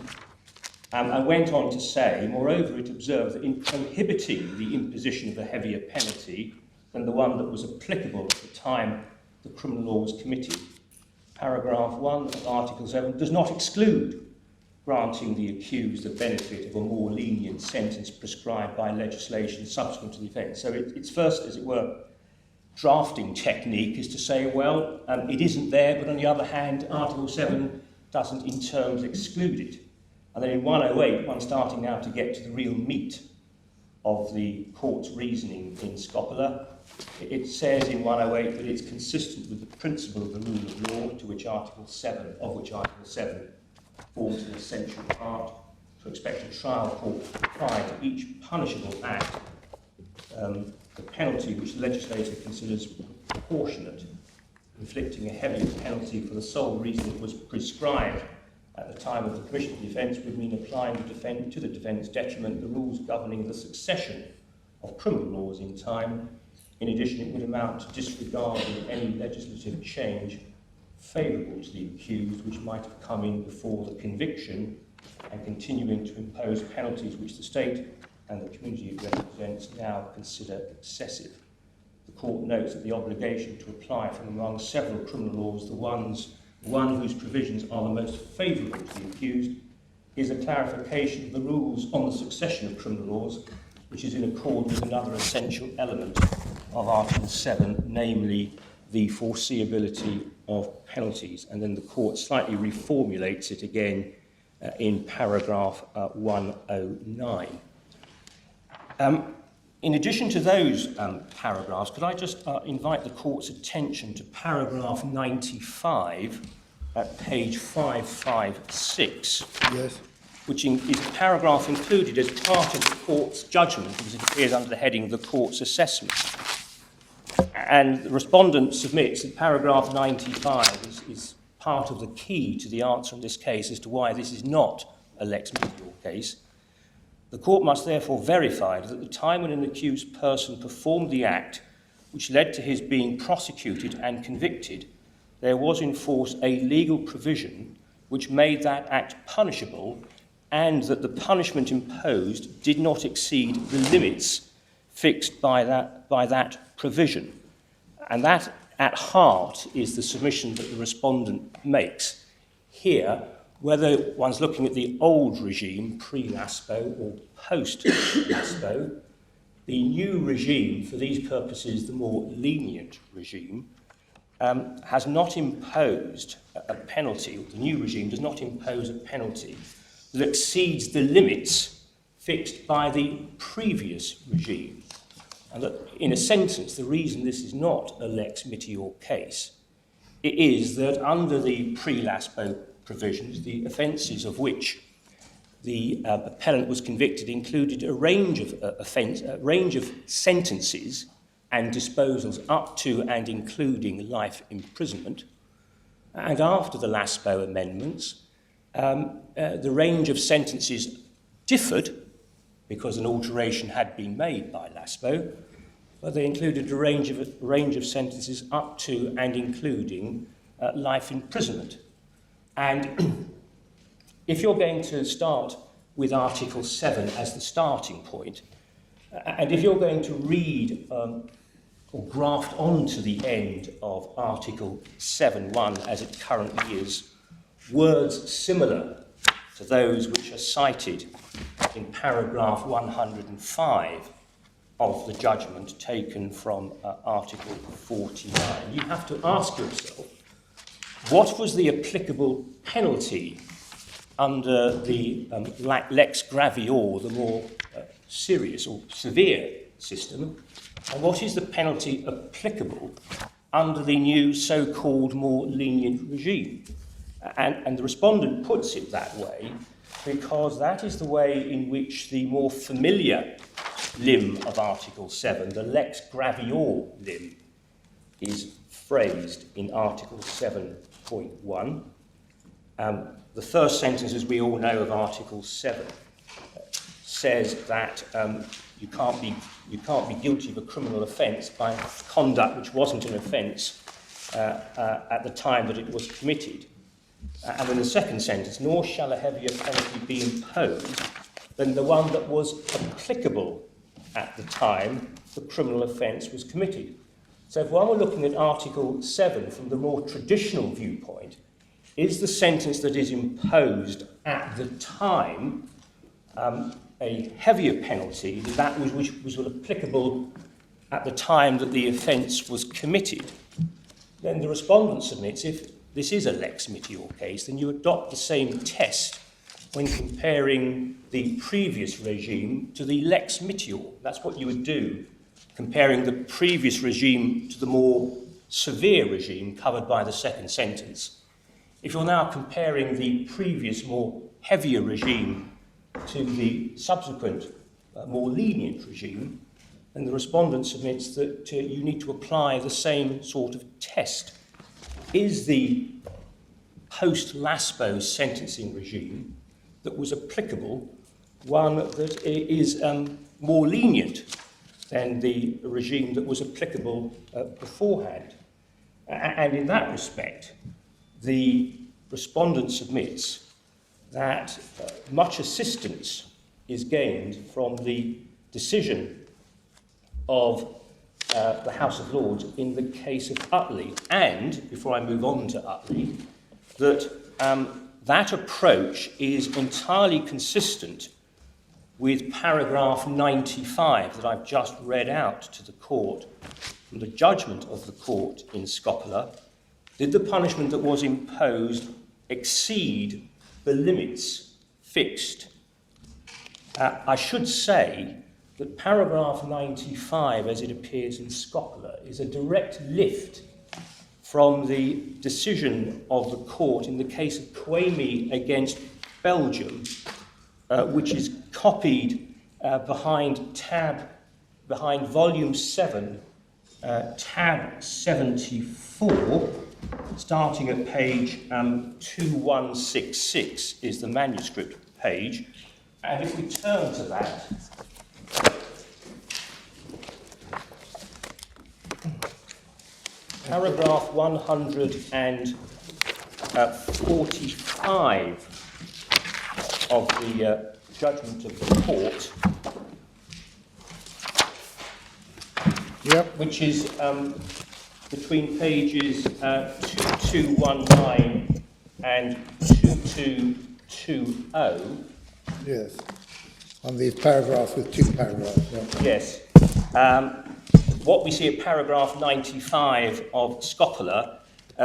S8: And went on to say, moreover, it observed that in prohibiting the imposition of a heavier penalty than the one that was applicable at the time the criminal law was committed, paragraph 1 of Article 7 does not exclude granting the accused the benefit of a more lenient sentence prescribed by legislation subsequent to the offence. So its first, as it were, drafting technique is to say, well, it isn't there, but on the other hand, Article 7 doesn't in terms exclude it. And then in 108, one starting now to get to the real meat of the court's reasoning in Scopola, it says in 108 that it's consistent with the principle of the rule of law to which Article 7 forms an essential part, to expect a trial court to apply to each punishable act the penalty which the legislator considers proportionate, inflicting a heavy penalty for the sole reason it was prescribed at the time of the commission of the offence would mean applying to the defendant's detriment the rules governing the succession of criminal laws in time. In addition, it would amount to disregarding any legislative change favourable to the accused, which might have come in before the conviction, and continuing to impose penalties which the state and the community it represents now consider excessive. The court notes that the obligation to apply from among several criminal laws the one whose provisions are the most favourable to the accused is a clarification of the rules on the succession of criminal laws, which is in accord with another essential element of Article 7, namely the foreseeability of penalties. And then the court slightly reformulates it again in paragraph 109. In addition to those paragraphs, could I just invite the court's attention to paragraph 95 at page 556,
S7: Yes.
S8: which is a paragraph included as part of the court's judgment, because it appears under the heading of the court's assessment. And the respondent submits that paragraph 95 is part of the key to the answer in this case as to why this is not a lex mitior case. The court must therefore verify that at the time when an accused person performed the act which led to his being prosecuted and convicted, there was in force a legal provision which made that act punishable, and that the punishment imposed did not exceed the limits fixed by that provision. And that, at heart, is the submission that the respondent makes. Here, whether one's looking at the old regime, pre-LASPO or post-LASPO, the new regime, for these purposes the more lenient regime, has not imposed a penalty, or the new regime does not impose a penalty that exceeds the limits fixed by the previous regime. And that, in a sentence, the reason this is not a lex mitior case is that under the pre-LASPO provisions, the offences of which the appellant was convicted included a range of sentences and disposals up to and including life imprisonment. And after the LASPO amendments, the range of sentences differed because an alteration had been made by LASPO, but they included a range of sentences up to and including life imprisonment. And if you're going to start with Article 7 as the starting point, and if you're going to read or graft onto the end of Article 7.1 as it currently is, words similar to those which are cited in paragraph 105 of the judgment taken from Article 49, you have to ask yourself, what was the applicable penalty under the lex gravior, the more serious or severe system, and what is the penalty applicable under the new so-called more lenient regime? And the respondent puts it that way because that is the way in which the more familiar limb of Article 7, the lex gravior limb, is phrased in Article 7.1. The first sentence, as we all know, of Article 7 says that you can't be guilty of a criminal offence by conduct which wasn't an offence at the time that it was committed. And in the second sentence, nor shall a heavier penalty be imposed than the one that was applicable at the time the criminal offence was committed. So if one were looking at Article 7 from the more traditional viewpoint, is the sentence that is imposed at the time a heavier penalty than that which was applicable at the time that the offence was committed? Then the respondent submits, if this is a lex mitior case, then you adopt the same test when comparing the previous regime to the lex mitior. That's what you would do, comparing the previous regime to the more severe regime covered by the second sentence. If you're now comparing the previous more heavier regime to the subsequent more lenient regime, then the respondent submits that you need to apply the same sort of test. Is the post-LASPO sentencing regime that was applicable one that is more lenient than the regime that was applicable beforehand. And in that respect, the respondent submits that much assistance is gained from the decision of the House of Lords in the case of Utley, and, before I move on to Utley, that that approach is entirely consistent with paragraph 95 that I've just read out to the court from the judgment of the court in Scopola. Did the punishment that was imposed exceed the limits fixed? I should say that paragraph 95, as it appears in Scopola, is a direct lift from the decision of the court in the case of Kwame against Belgium, which is copied behind volume 7, tab 74, starting at page 2166 is the manuscript page. And if we turn to that, paragraph 145 of the judgment of the court, which is between pages 2219 and 2220.
S7: Yes, on these paragraphs with two paragraphs. Yeah.
S8: Yes. What we see at paragraph 95 of Scopola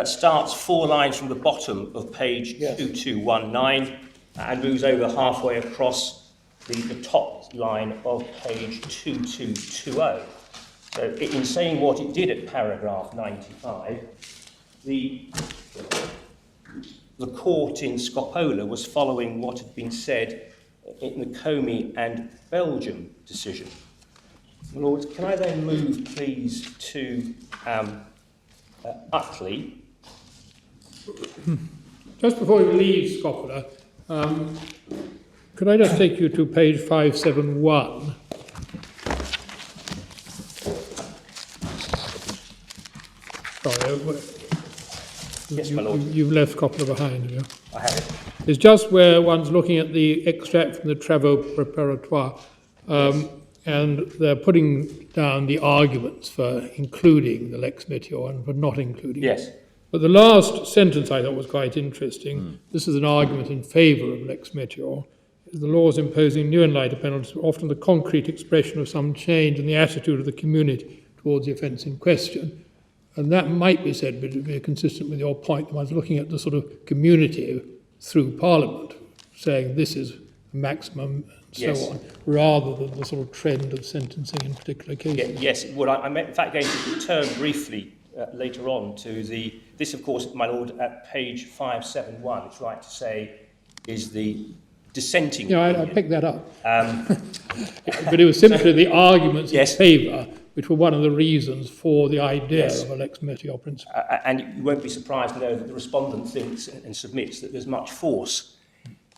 S8: starts 4 lines from the bottom of page 2219 and moves over halfway across the top line of page 2220. So in saying what it did at paragraph 95, the court in Scopola was following what had been said in the Comey and Belgium decision. My Lords, can I then move, please, to Utley?
S6: Just before you leave Scopola, could I just take you to page 571? Sorry,
S8: Yes, my Lord.
S6: You've left Scopola behind, have you?
S8: I have it.
S6: It's just where one's looking at the extract from the Travaux Préparatoires, and they're putting down the arguments for including the Lex Meteor and for not including it.
S8: Yes.
S6: But the last sentence I thought was quite interesting. This is an argument in favour of Lex Meteor. The laws imposing new and lighter penalties were often the concrete expression of some change in the attitude of the community towards the offence in question. And that might be said to be consistent with your point that one's looking at the sort of community through Parliament, saying this is maximum and so on, rather than the sort of trend of sentencing in particular cases.
S8: Yes, well, I'm in fact going to return briefly later on to this, of course, my Lord, at page 571, it's right to say, is the dissenting opinion.
S6: I picked that up. But it was simply the arguments in favour, which were one of the reasons for the idea of a Lex Meteor principle.
S8: And you won't be surprised to know that the respondent thinks and submits that there's much force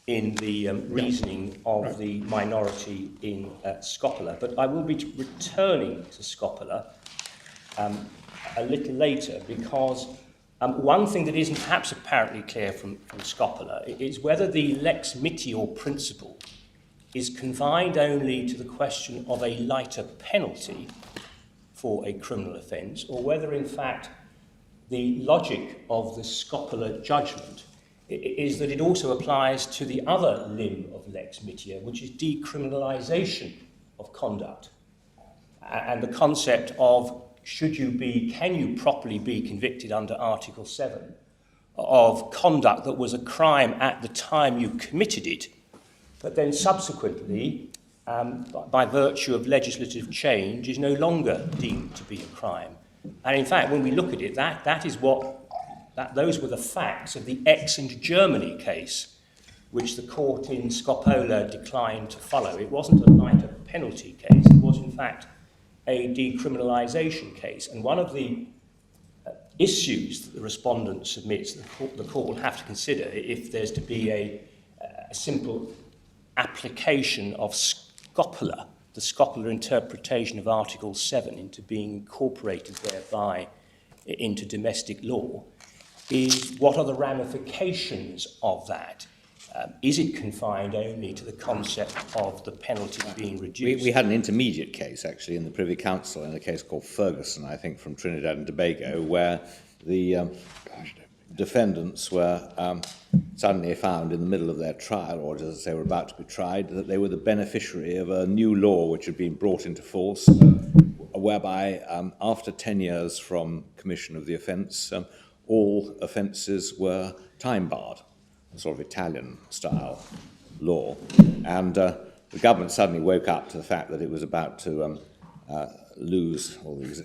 S8: in the reasoning of the minority in Scopola. But I will be returning to Scopola a little later, because one thing that isn't perhaps apparently clear from Scopola is whether the Lex Meteor principle is confined only to the question of a lighter penalty for a criminal offence, or whether in fact the logic of the Scopola judgment is that it also applies to the other limb of Lex Meteor, which is decriminalisation of conduct, and the concept of can you properly be convicted under Article 7 of conduct that was a crime at the time you committed it, but then subsequently, by virtue of legislative change, is no longer deemed to be a crime. And in fact, when we look at it, those were the facts of the X and Germany case, which the court in Scopola declined to follow. It wasn't a lighter penalty case, it was in fact a decriminalisation case. And one of the issues that the respondent submits the court will have to consider if there's to be a simple application of Scopola the scopular interpretation of Article 7 into being incorporated thereby into domestic law is what are the ramifications of that? Is it confined only to the concept of the penalty being reduced?
S3: We had an intermediate case, actually, in the Privy Council, in a case called Ferguson, I think, from Trinidad and Tobago, where the defendants were suddenly found in the middle of their trial, or as they were about to be tried, that they were the beneficiary of a new law which had been brought into force, whereby after 10 years from commission of the offence, all offences were time-barred, a sort of Italian-style law. And the government suddenly woke up to the fact that it was about to lose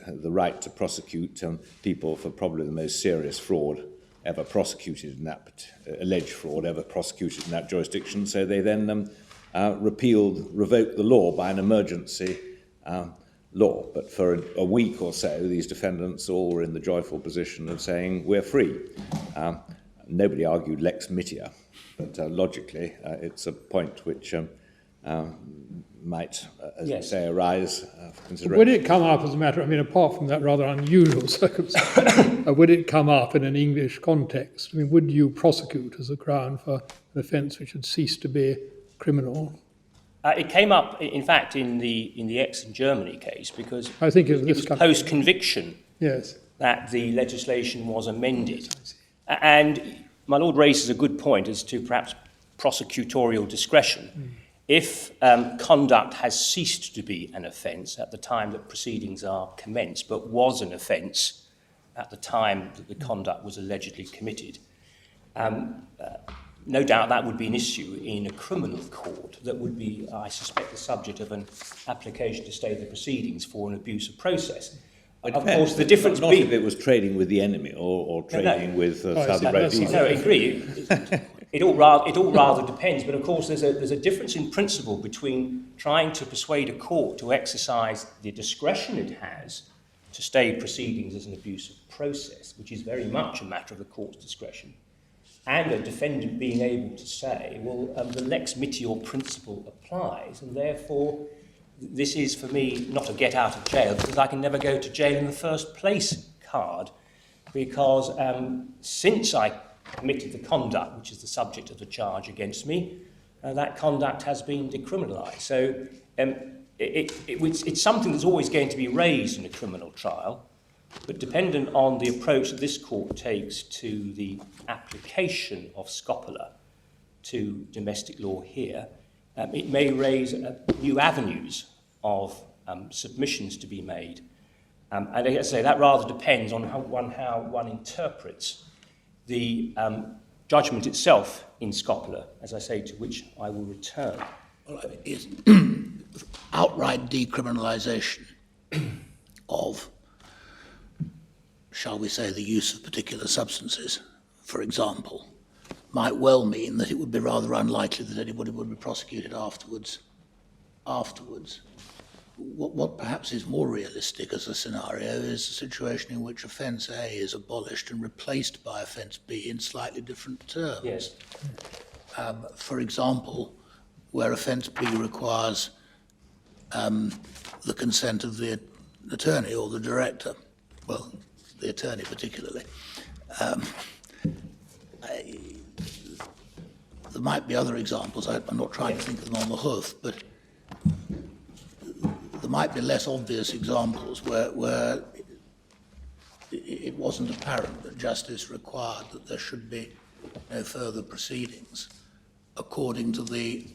S3: the right to prosecute people for probably the most serious fraud ever prosecuted in that, alleged fraud ever prosecuted in that jurisdiction. So they then revoked the law by an emergency law. But for a week or so, these defendants all were in the joyful position of saying, we're free. Nobody argued lex mitia, but logically it's a point which might, as you say, arise for consideration.
S6: Would it come up as a matter, I mean, apart from that rather unusual circumstance, would it come up in an English context? I mean, would you prosecute as a Crown for an offence which had ceased to be criminal?
S8: It came up, in fact, in the Ex in Germany case, because
S6: I think
S8: it was post-conviction that the legislation was amended. And my Lord raises a good point as to perhaps prosecutorial discretion. If conduct has ceased to be an offence at the time that proceedings are commenced, but was an offence at the time that the conduct was allegedly committed, no doubt that would be an issue in a criminal court that would be, I suspect, the subject of an application to stay the proceedings for an abuse of process. Of course, the difference
S3: not if it was trading with the enemy or trading with Saudi Arabia.
S8: No, I agree. It all rather depends, but of course there's a difference in principle between trying to persuade a court to exercise the discretion it has to stay proceedings as an abuse of process, which is very much a matter of the court's discretion, and a defendant being able to say, well, the lex mitior principle applies, and therefore this is for me not a get out of jail because I can never go to jail in the first place card, because since I committed the conduct which is the subject of the charge against me, that conduct has been decriminalised. So it's something that's always going to be raised in a criminal trial, but dependent on the approach that this court takes to the application of scopular to domestic law here, it may raise new avenues of submissions to be made. And I say that rather depends on how one interprets the judgment itself in scopular, as I say, to which I will return.
S4: Well, is outright decriminalisation of, shall we say, the use of particular substances, for example, might well mean that it would be rather unlikely that anybody would be prosecuted afterwards. What perhaps is more realistic as a scenario is a situation in which offence A is abolished and replaced by offence B in slightly different terms.
S8: Yes.
S4: For example, where offence B requires the consent of the attorney or the director, well, the attorney particularly. There might be other examples. I'm not trying to think of them on the hoof, but there might be less obvious examples where it wasn't apparent that justice required that there should be no further proceedings according to the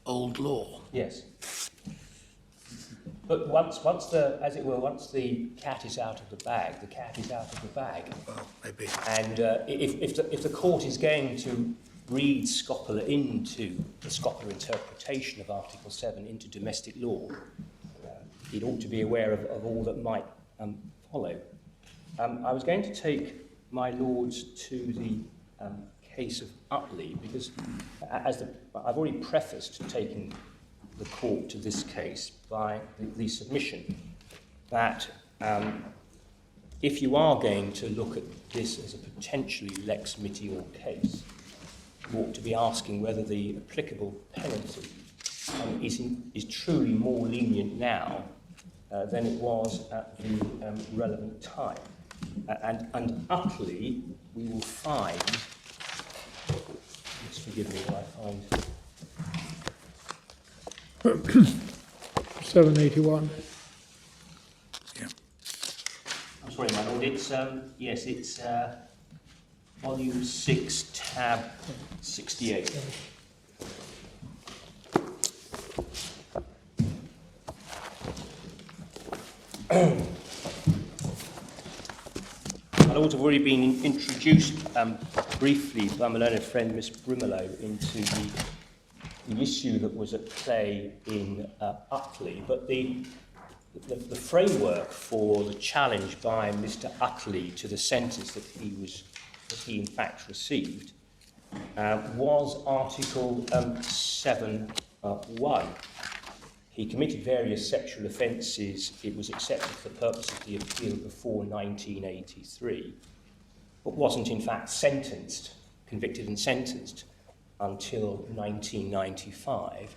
S4: old law.
S8: Yes. But once the cat is out of the bag, the cat is out of the bag.
S4: Well, maybe.
S8: And if the court is going to read scopular into the scopular interpretation of Article 7 into domestic law, it ought to be aware of all that might follow. I was going to take my lords to the case of Utley, because I've already prefaced taking the court to this case by the submission that if you are going to look at this as a potentially lex mitior case, you ought to be asking whether the applicable penalty is truly more lenient now than it was at the relevant time. And utterly, we will find, just forgive me while I find
S6: 781.
S8: I'm sorry, my lord, it's, yes, it's volume 6, tab 68. My lords have already been introduced briefly by my learned friend Miss Brimelow into the issue that was at play in Utley, but the framework for the challenge by Mr. Utley to the sentence that he in fact received was Article 7.1. He committed various sexual offences. It was accepted for the purpose of the appeal before 1983, but wasn't in fact convicted and sentenced until 1995.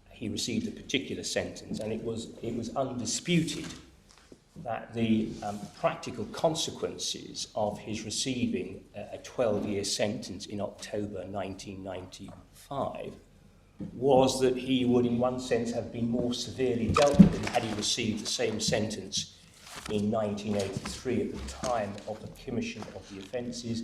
S8: He received a particular sentence, and it was undisputed that the practical consequences of his receiving a 12-year sentence in October 1995 was that he would, in one sense, have been more severely dealt with than had he received the same sentence in 1983 at the time of the commission of the offences.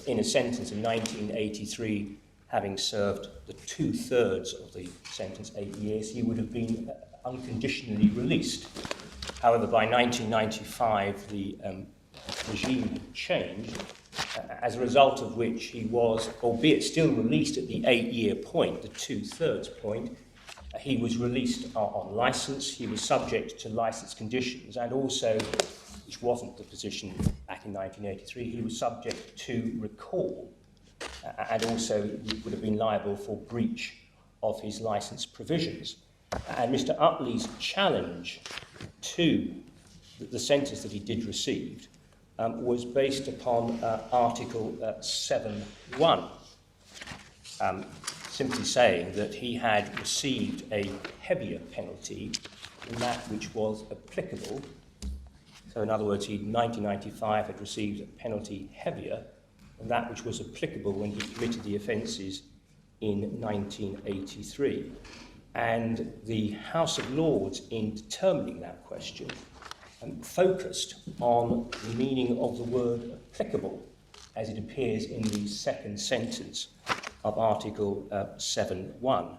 S8: In a sentence in 1983, having served the 2/3 of the sentence, 8 years, he would have been unconditionally released. However, by 1995, the regime had changed, as a result of which he was, albeit still released at the 8-year point, the 2/3 point, he was released on licence. He was subject to licence conditions, and also, which wasn't the position back in 1983, he was subject to recall, and also would have been liable for breach of his licence provisions. And Mr. Utley's challenge to the sentence that he did receive was based upon Article 7.1, simply saying that he had received a heavier penalty than that which was applicable. So in other words, he in 1995 had received a penalty heavier than that which was applicable when he committed the offences in 1983. And the House of Lords, in determining that question, focused on the meaning of the word applicable as it appears in the second sentence of Article 7.1.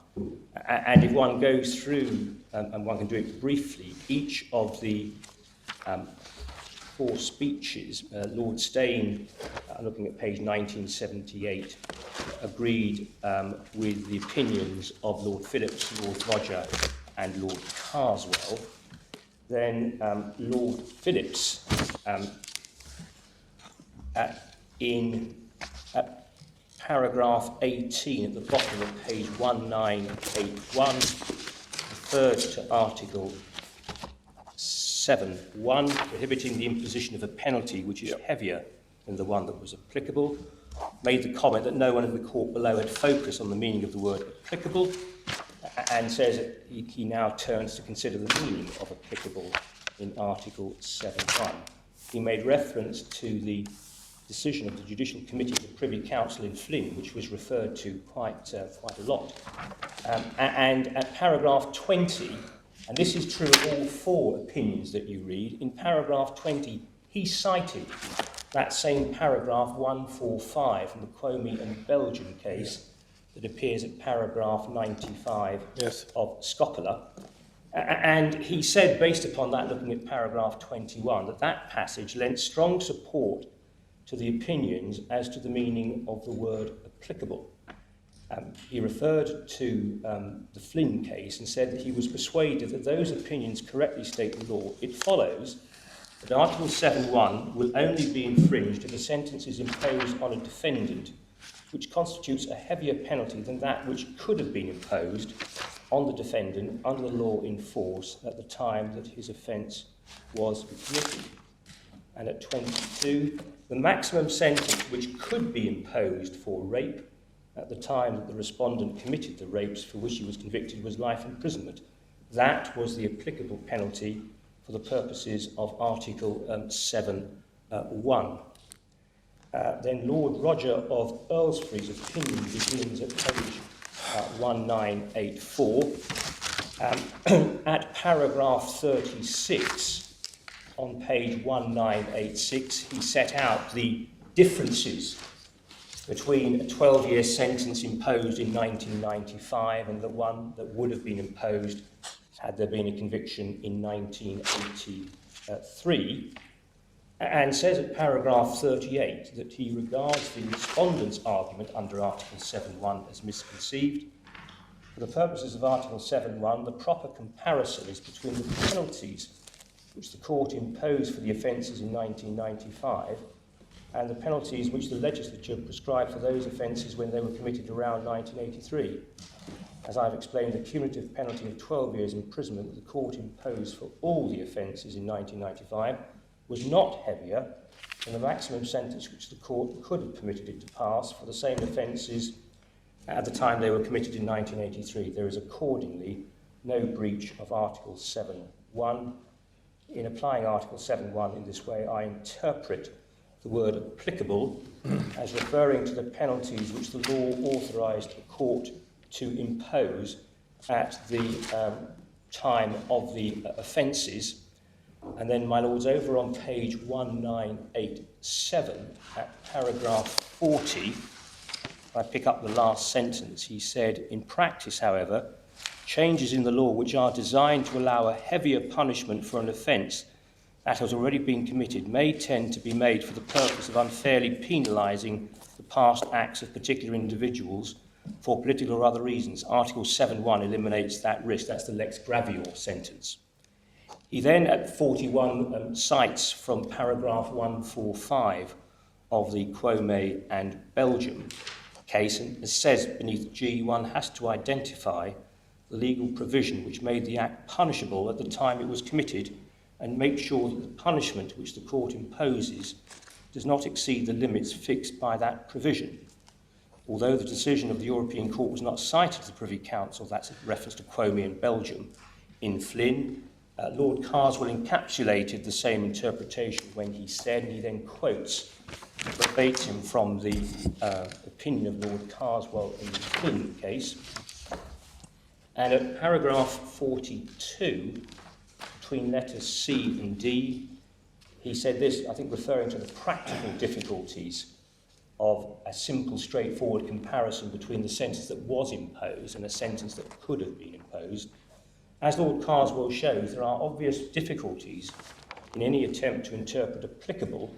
S8: And if one goes through, and one can do it briefly, each of the 4 speeches, Lord Steyne, looking at page 1978, agreed with the opinions of Lord Phillips, Lord Roger and Lord Carswell. Then Lord Phillips, in paragraph 18 at the bottom of page 1981, refers to Article 7.1, prohibiting the imposition of a penalty which is heavier than the one that was applicable, made the comment that no one in the court below had focused on the meaning of the word applicable, and says that he now turns to consider the meaning of applicable in Article 7.1. He made reference to the decision of the Judicial Committee of the Privy Council in Flynn, which was referred to quite a lot. And at paragraph 20, and this is true of all 4 opinions that you read, in paragraph 20, he cited that same paragraph 145 from the Quomey and Belgian case that appears at paragraph 95 of Scopola. And he said, based upon that, looking at paragraph 21, that that passage lent strong support to the opinions as to the meaning of the word applicable. He referred to the Flynn case and said that he was persuaded that those opinions correctly state the law. It follows that Article 7.1 will only be infringed if a sentence is imposed on a defendant which constitutes a heavier penalty than that which could have been imposed on the defendant under the law in force at the time that his offence was committed. And at 22, the maximum sentence which could be imposed for rape at the time that the respondent committed the rapes for which he was convicted was life imprisonment. That was the applicable penalty for the purposes of Article 7.1. Then Lord Roger of Earlsbury's opinion begins at page 1984. At paragraph 36 on page 1986, he set out the differences between a 12-year sentence imposed in 1995 and the one that would have been imposed had there been a conviction in 1983, and says at paragraph 38 that he regards the respondent's argument under Article 7.1 as misconceived. For the purposes of Article 7.1, the proper comparison is between the penalties which the court imposed for the offences in 1995 and the penalties which the legislature prescribed for those offences when they were committed around 1983. As I've explained, the cumulative penalty of 12 years imprisonment that the court imposed for all the offences in 1995 was not heavier than the maximum sentence which the court could have permitted it to pass for the same offences at the time they were committed in 1983. There is accordingly no breach of Article 7.1. In applying Article 7.1 in this way, I interpret the word applicable as referring to the penalties which the law authorised the court to impose at the time of the offences. And then, my lords, over on page 1987, at paragraph 40, if I pick up the last sentence, he said, in practice, however, changes in the law which are designed to allow a heavier punishment for an offence that has already been committed may tend to be made for the purpose of unfairly penalising the past acts of particular individuals for political or other reasons. Article 7.1 eliminates that risk. That's the lex gravior sentence. He then, at 41, cites from paragraph 145 of the Quome and Belgium case, and says beneath G, one has to identify the legal provision which made the act punishable at the time it was committed and make sure that the punishment which the court imposes does not exceed the limits fixed by that provision. Although the decision of the European Court was not cited to the Privy Council, that's a reference to Quome in Belgium, in Flynn, Lord Carswell encapsulated the same interpretation when he said, and he then quotes verbatim from the opinion of Lord Carswell in the Flynn case. And at paragraph 42, between letters C and D, he said this, I think referring to the practical difficulties of a simple, straightforward comparison between the sentence that was imposed and a sentence that could have been imposed. As Lord Carswell shows, there are obvious difficulties in any attempt to interpret applicable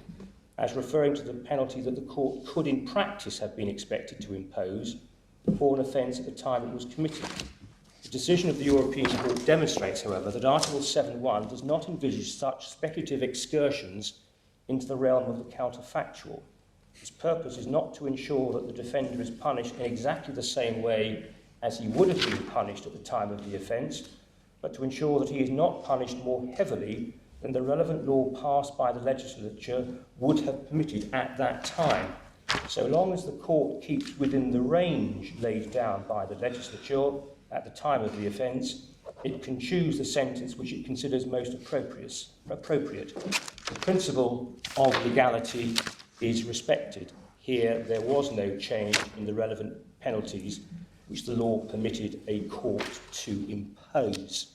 S8: as referring to the penalty that the court could in practice have been expected to impose for an offence at the time it was committed. The decision of the European Court demonstrates, however, that Article 7.1 does not envisage such speculative excursions into the realm of the counterfactual. Its purpose is not to ensure that the defender is punished in exactly the same way as he would have been punished at the time of the offence, but to ensure that he is not punished more heavily than the relevant law passed by the legislature would have permitted at that time, so long as the court keeps within the range laid down by the legislature at the time of the offence. It can choose the sentence which it considers most appropriate. The principle of legality is respected. Here, there was no change in the relevant penalties which the law permitted a court to impose.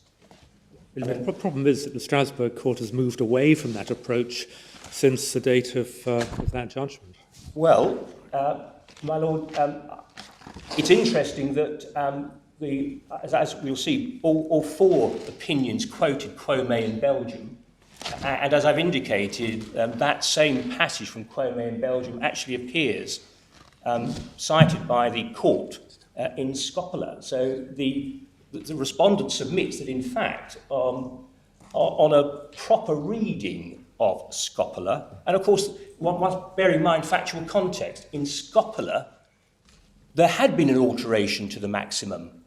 S1: The problem is that the Strasbourg court has moved away from that approach since the date of that judgment.
S8: Well, my lord, it's interesting that as we'll see, all four opinions quoted Quome in Belgium, and as I've indicated, that same passage from Quome in Belgium actually appears cited by the court in Scopola. So the respondent submits that, in fact, on a proper reading of Scopola, and of course, one must bear in mind factual context. In Scopola, there had been an alteration to the maximum.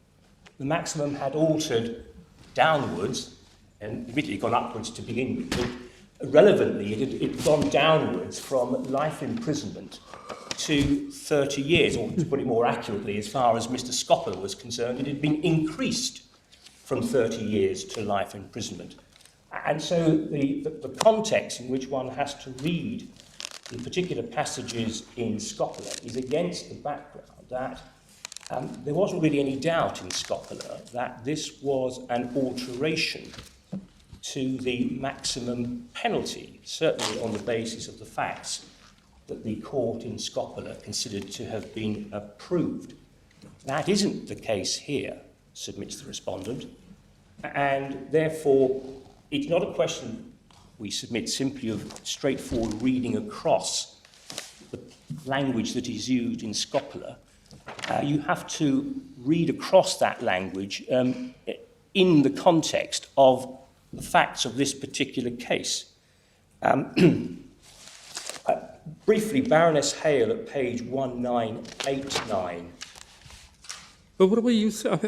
S8: The maximum had altered downwards and immediately gone upwards to begin with. But relevantly, it had gone downwards from life imprisonment to 30 years, or to put it more accurately, as far as Mr. Scoppola was concerned, it had been increased from 30 years to life imprisonment. And so the context in which one has to read the particular passages in Scoppola is against the background that there wasn't really any doubt in Scoppola that this was an alteration to the maximum penalty, certainly on the basis of the facts that the court in Scoppola considered to have been approved. That isn't the case here, submits the respondent, and therefore it's not a question, we submit, simply of straightforward reading across the language that is used in Scoppola. You have to read across that language in the context of the facts of this particular case. Briefly, Baroness Hale at page 1989.
S1: But what were you say?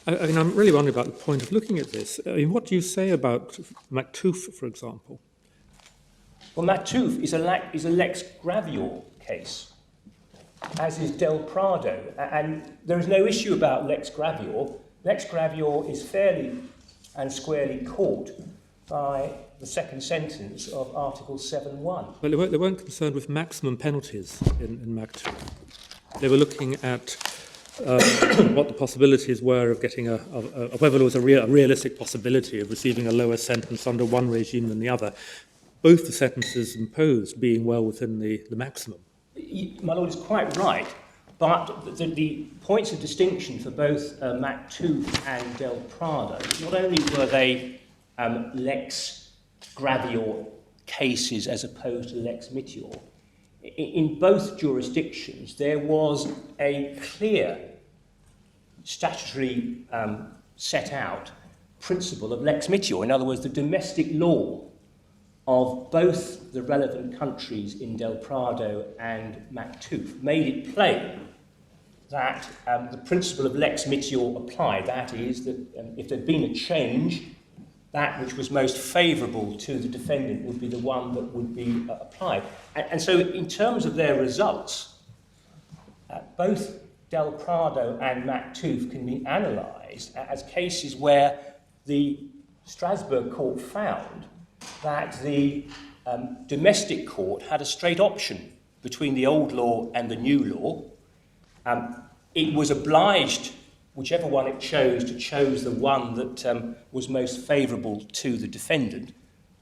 S1: I mean, I'm really wondering about the point of looking at this. I mean, what do you say about Mactooth, for example?
S8: Well, Mactooth is a lex gravior case, as is Del Prado, and there is no issue about lex gravior. Lex gravior is fairly and squarely caught by the second sentence of Article 7.1.
S1: Well, they weren't concerned with maximum penalties in Mactooth. They were looking at what the possibilities were of getting whether there was a realistic possibility of receiving a lower sentence under one regime than the other. Both the sentences imposed being well within the maximum.
S8: My Lord is quite right, but the points of distinction for both Mactooth and Del Prado, not only were they lex gravior cases as opposed to lex mitior, in both jurisdictions there was a clear statutory set out principle of lex mitior. In other words, the domestic law of both the relevant countries in Del Prado and Mactooth made it plain that the principle of lex mitior applied. That is, that if there'd been a change, that which was most favourable to the defendant would be the one that would be applied. And so in terms of their results, both Del Prado and Mactooth can be analysed as cases where the Strasbourg court found that the domestic court had a straight option between the old law and the new law. It was obliged, whichever one it chose, to choose the one that was most favourable to the defendant,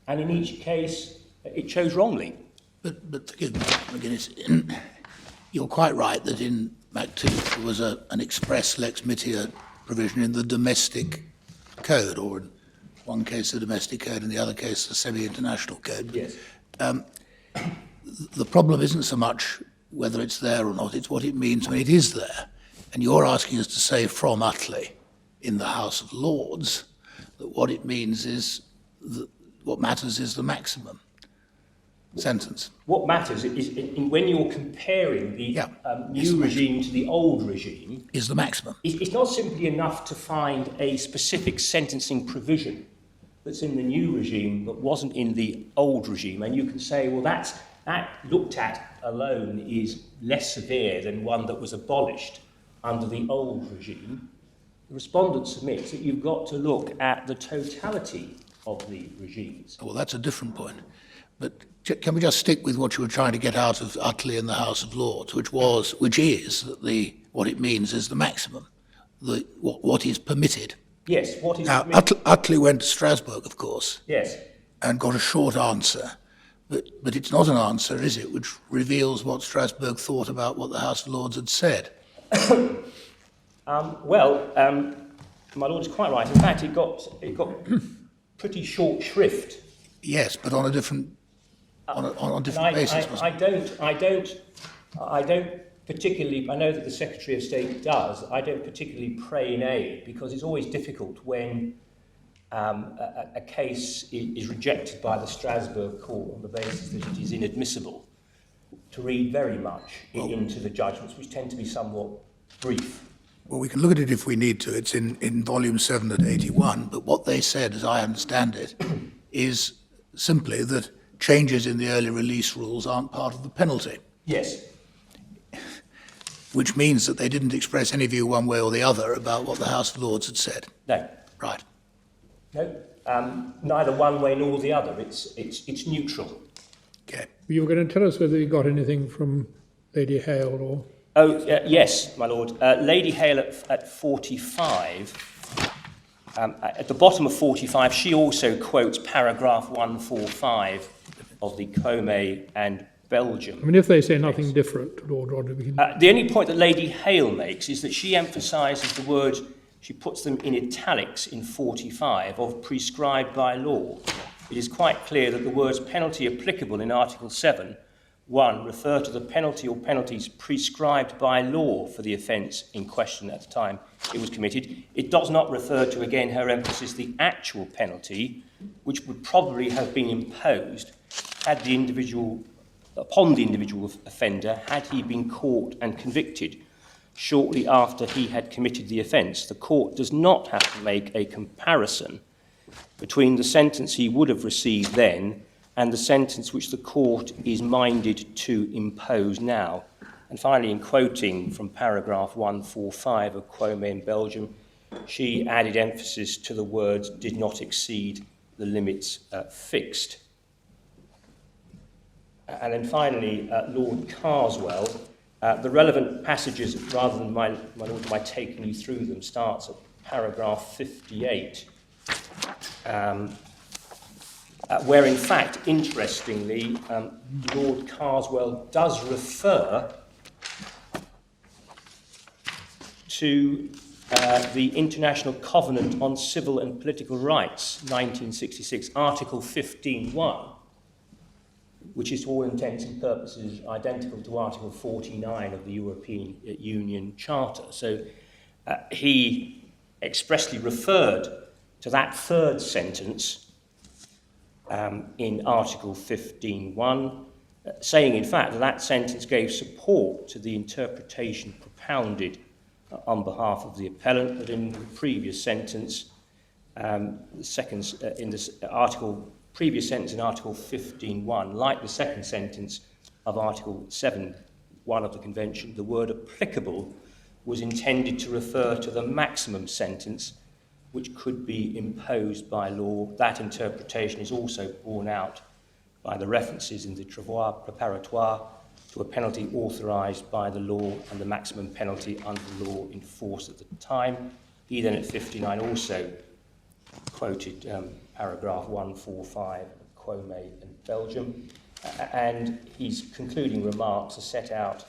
S8: and in each case it chose wrongly.
S4: But forgive me, McGuinness, you're quite right that in Mactooth there was an express lex mitior provision in the domestic code, or in one case the domestic code, in the other case the semi-international code.
S8: Yes.
S4: The problem isn't so much whether it's there or not, it's what it means when it is there. And you're asking us to say from Utley in the House of Lords that what it means is that what matters is the maximum sentence.
S8: What matters is when you're comparing the new regime to the old regime,
S4: is the maximum.
S8: It's not simply enough to find a specific sentencing provision that's in the new regime that wasn't in the old regime, and you can say, well, that looked at alone is less severe than one that was abolished under the old regime. The respondent submits that you've got to look at the totality of the regimes.
S4: Well, that's a different point. But can we just stick with what you were trying to get out of Utley in the House of Lords, which is that what it means is the maximum, what is permitted.
S8: Yes, what is
S4: now,
S8: permitted.
S4: Utley went to Strasbourg, of course.
S8: Yes.
S4: And got a short answer. But it's not an answer, is it, which reveals what Strasbourg thought about what the House of Lords had said?
S8: My Lord is quite right. In fact, it got pretty short shrift.
S4: Yes, but on a different basis.
S8: I don't particularly. I know that the Secretary of State does. I don't particularly pray in aid, because it's always difficult when a case is rejected by the Strasbourg court on the basis that it is inadmissible, to read very much into the judgments, which tend to be somewhat brief.
S4: Well, we can look at it if we need to. It's in volume 7 at 81, but what they said, as I understand it, is simply that changes in the early release rules aren't part of the penalty.
S8: Yes.
S4: which means that they didn't express any view one way or the other about what the House of Lords had said.
S8: No.
S4: Right.
S8: No. Neither one way nor the other. It's neutral.
S4: Okay.
S6: You were going to tell us whether you got anything from Lady Hale or...
S8: Oh, yes, my lord. Lady Hale at 45, at the bottom of 45, she also quotes paragraph 145 of the Comey and Belgium.
S6: I mean, if they say nothing different, Lord Roderick, we can...
S8: The only point that Lady Hale makes is that she emphasises the words, she puts them in italics in 45, of prescribed by law. It is quite clear that the words penalty applicable in Article 7, 1, refer to the penalty or penalties prescribed by law for the offence in question at the time it was committed. It does not refer to, again, her emphasis, the actual penalty, which would probably have been imposed had the individual, upon the individual offender, had he been caught and convicted shortly after he had committed the offence. The court does not have to make a comparison between the sentence he would have received then and the sentence which the court is minded to impose now. And finally, in quoting from paragraph 145 of Comey in Belgium, she added emphasis to the words did not exceed the limits fixed. And then finally, Lord Carswell, the relevant passages, rather than my taking you through them, starts at paragraph 58, where in fact, interestingly, Lord Carswell does refer to the International Covenant on Civil and Political Rights, 1966, Article 15.1, which is to all intents and purposes identical to Article 49 of the European Union Charter. So he expressly referred to that third sentence in Article 15.1, saying, in fact, that that sentence gave support to the interpretation propounded on behalf of the appellant, that in the previous sentence, previous sentence in Article 15.1, like the second sentence of Article 7.1 of the Convention, the word applicable was intended to refer to the maximum sentence which could be imposed by law. That interpretation is also borne out by the references in the Travaux Préparatoire to a penalty authorised by the law and the maximum penalty under the law in force at the time. He then at 59 also quoted paragraph 145 of Comey and Belgium, and his concluding remarks are set out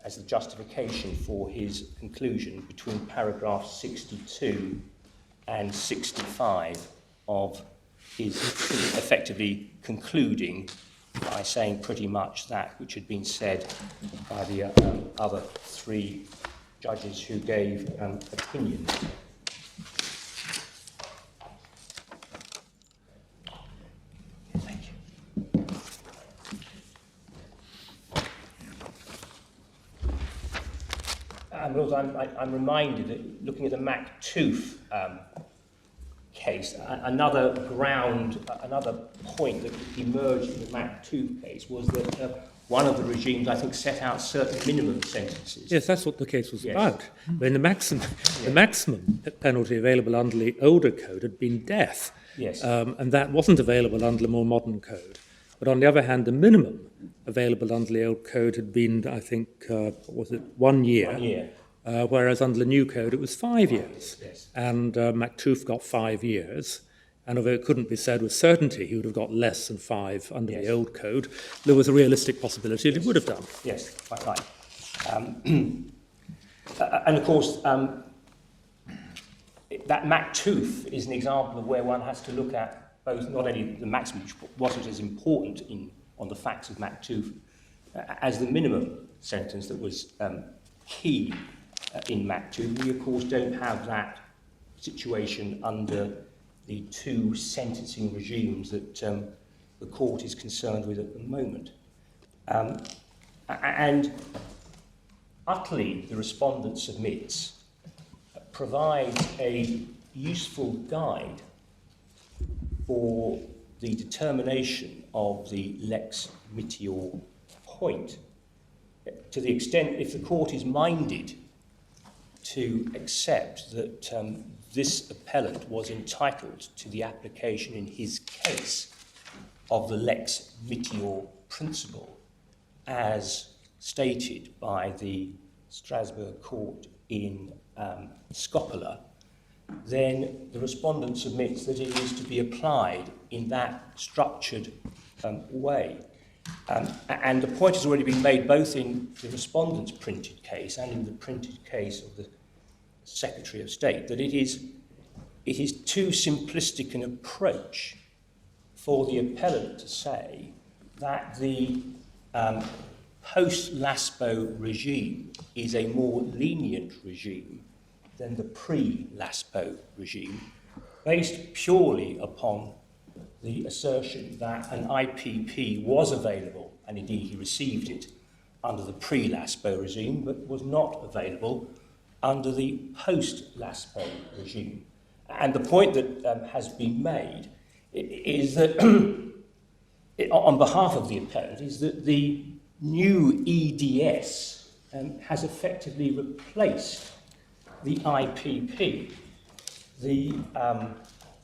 S8: as the justification for his conclusion between paragraph 62 and 65 of his effectively concluding by saying pretty much that which had been said by the other three judges who gave opinions. Thank you. Lord, I'm reminded that looking at the Maktoof case, another point that emerged in the Maktoof case was that one of the regimes, I think, set out certain minimum sentences.
S1: Yes, that's what the case was about. When the maximum penalty available under the older code had been death, and that wasn't available under the more modern code. But on the other hand, the minimum available under the old code had been, I think, 1 year?
S8: 1 year.
S1: Whereas under the new code it was 5 years.
S8: Yes.
S1: And Maktoof got 5 years. And although it couldn't be said with certainty he would have got less than 5 under the old code, there was a realistic possibility that he would have done.
S8: Yes, quite right. And of course, that Maktoof is an example of where one has to look at both not only the maximum, which wasn't as important on the facts of Maktoof, as the minimum sentence that was key in Maktoof. We, of course, don't have that situation under the two sentencing regimes that the court is concerned with at the moment. And utterly, the respondent submits, provides a useful guide for the determination of the lex mitior point. to the extent, if the court is minded to accept that this appellant was entitled to the application in his case of the lex mitior principle as stated by the Strasbourg court in Scopola, then the respondent submits that it is to be applied in that structured way. And the point has already been made both in the respondent's printed case and in the printed case of the Secretary of State that it is too simplistic an approach for the appellant to say that the post-LASPO regime is a more lenient regime than the pre-LASPO regime, based purely upon the assertion that an IPP was available, and indeed he received it under the pre-LASPO regime, but was not available under the post-LASPO regime. And the point that has been made is that, on behalf of the appellant, is that the new EDS has effectively replaced the IPP. The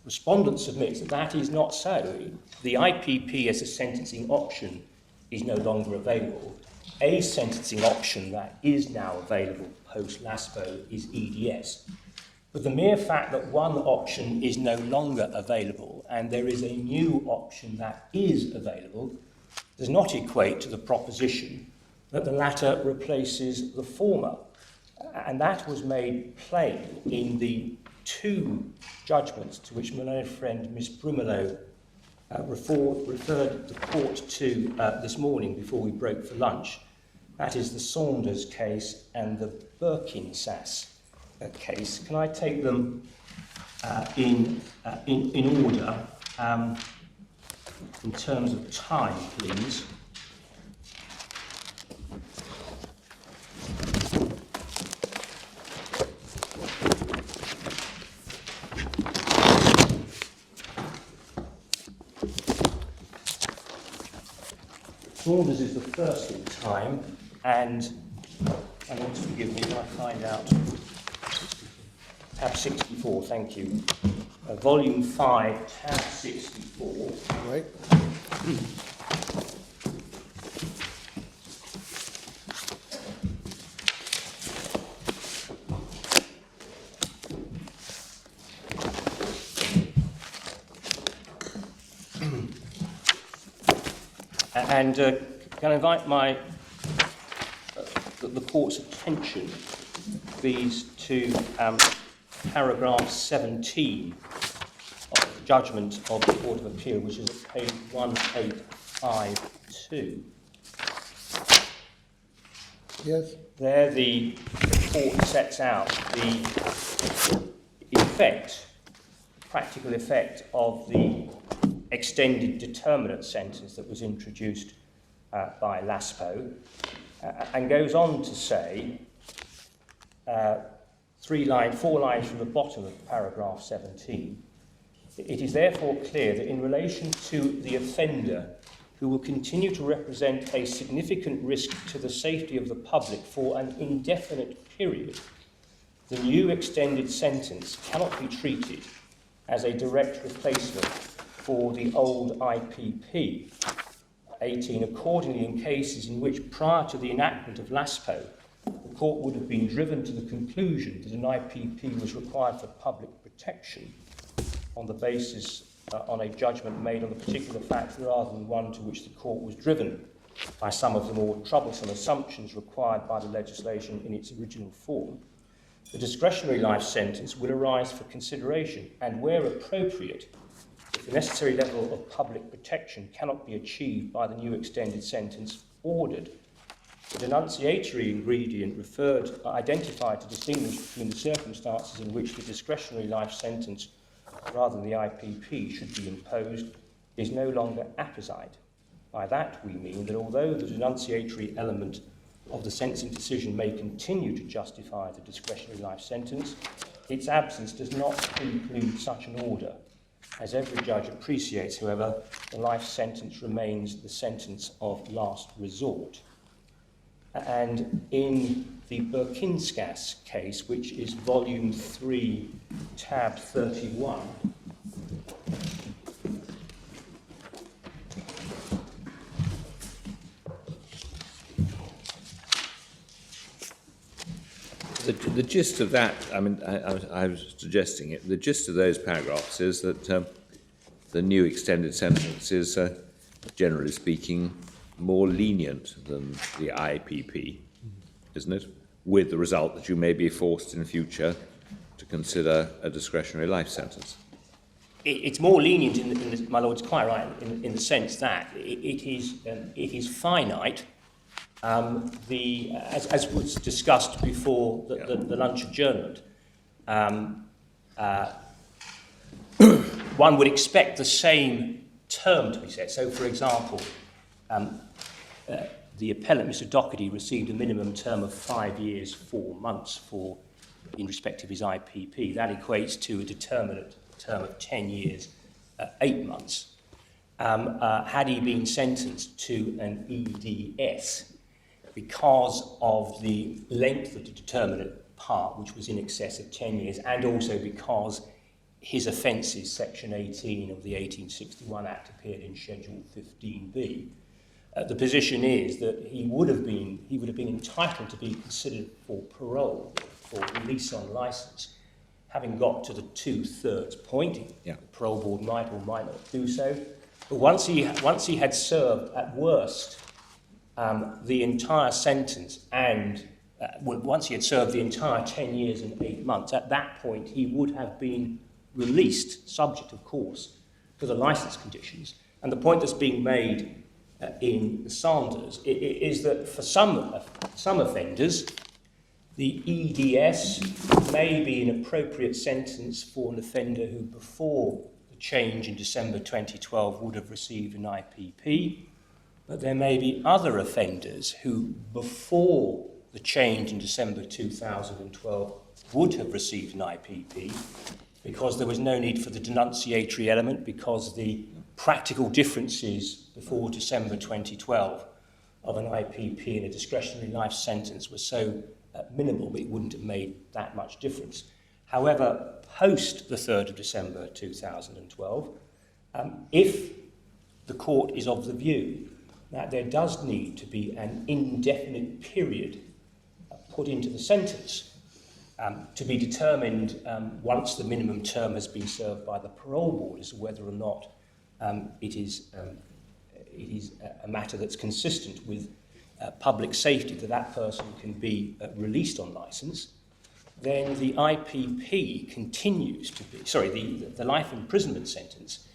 S8: respondent submits that that is not so. The IPP as a sentencing option is no longer available. A sentencing option that is now available post-LASPO is EDS. But the mere fact that one option is no longer available and there is a new option that is available does not equate to the proposition that the latter replaces the former. And that was made plain in the two judgments to which my learned friend Miss Brumelow referred the court to this morning before we broke for lunch. That is the Saunders case and the Birkinsas case. Can I take them in order in terms of time, please? Saunders is the first in time, and I want to forgive me if I find out. Tab 64, thank you. Volume 5, tab 64.
S7: Right.
S8: And can I invite the court's attention, please, to paragraph 17 of the judgment of the Court of Appeal, which is at page 1852.
S7: Yes.
S8: There the court sets out the effect, practical effect of the extended determinate sentence that was introduced by LASPO, and goes on to say, 4 lines from the bottom of paragraph 17, it is therefore clear that in relation to the offender who will continue to represent a significant risk to the safety of the public for an indefinite period, the new extended sentence cannot be treated as a direct replacement for the old IPP. 18, accordingly, in cases in which prior to the enactment of LASPO, the court would have been driven to the conclusion that an IPP was required for public protection on the basis on a judgment made on the particular fact rather than one to which the court was driven by some of the more troublesome assumptions required by the legislation in its original form, the discretionary life sentence will arise for consideration, and where appropriate, if the necessary level of public protection cannot be achieved by the new extended sentence ordered, the denunciatory ingredient identified to distinguish between the circumstances in which the discretionary life sentence rather than the IPP should be imposed is no longer apposite. By that we mean that although the denunciatory element of the sentencing decision may continue to justify the discretionary life sentence, its absence does not preclude such an order. As every judge appreciates, however, the life sentence remains the sentence of last resort. And in the Berkinskas case, which is volume 3, tab 31,
S3: the gist of that, I mean, I was suggesting it, the gist of those paragraphs is that the new extended sentence is, generally speaking, more lenient than the IPP, isn't it? With the result that you may be forced in future to consider a discretionary life sentence.
S8: It's more lenient, my Lord's quite right, in the sense that it is finite. As was discussed before the lunch adjournment, one would expect the same term to be set. So, for example, the appellant, Mr. Docherty, received a minimum term of 5 years, 4 months in respect of his IPP. That equates to a determinate term of 10 years, 8 months. Had he been sentenced to an EDS, because of the length of the determinate part, which was in excess of 10 years, and also because his offences, Section 18 of the 1861 Act, appeared in Schedule 15B, the position is that he would have been entitled to be considered for parole, for release on licence, having got to the 2/3 point.
S3: Yeah.
S8: The parole board might or might not do so. But once he had served, at worst, the entire sentence, and once he had served the entire 10 years and 8 months, at that point he would have been released, subject, of course, to the licence conditions. And the point that's being made in Sanders is that for some offenders, the EDS may be an appropriate sentence for an offender who, before the change in December 2012, would have received an IPP. But there may be other offenders who, before the change in December 2012, would have received an IPP because there was no need for the denunciatory element, because the practical differences before December 2012 of an IPP and a discretionary life sentence were so minimal that it wouldn't have made that much difference. However, post the 3rd of December 2012, if the court is of the view that there does need to be an indefinite period put into the sentence to be determined once the minimum term has been served by the parole board as to whether or not it is a matter that's consistent with public safety, that person can be released on licence, then the IPP continues to be, the life imprisonment sentence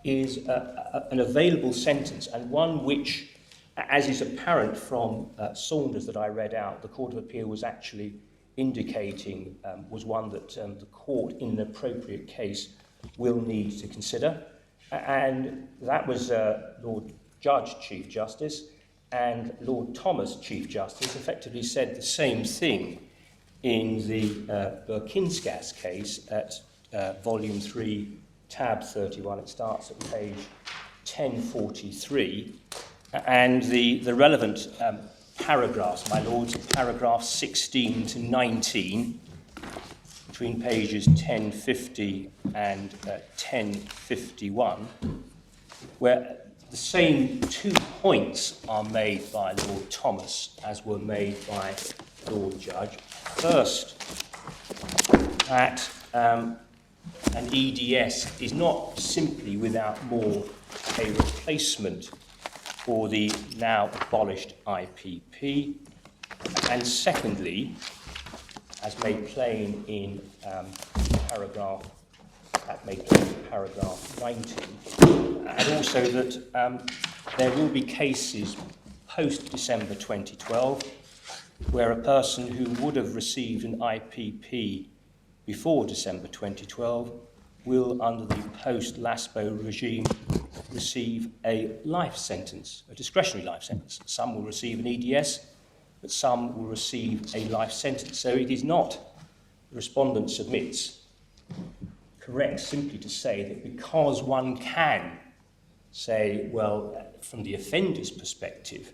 S8: is an available sentence, and one which, as is apparent from Saunders that I read out, the Court of Appeal was actually indicating was one that the court, in an appropriate case, will need to consider. And that was Lord Judge, Chief Justice, and Lord Thomas, Chief Justice, effectively said the same thing in the Berkinskas case at Volume 3, tab 31. It starts at page 1043. And the relevant paragraphs, my lords, paragraphs 16 to 19, between pages 1050 and 1051, where the same 2 points are made by Lord Thomas as were made by Lord Judge. First, that an EDS is not simply without more a replacement for the now abolished IPP. And secondly, as made plain in paragraph 19, and also that there will be cases post-December 2012 where a person who would have received an IPP before December 2012 will, under the post-LASPO regime, receive a life sentence, a discretionary life sentence. Some will receive an EDS, but some will receive a life sentence. So it is not, the respondent submits, correct simply to say that because one can say, well, from the offender's perspective,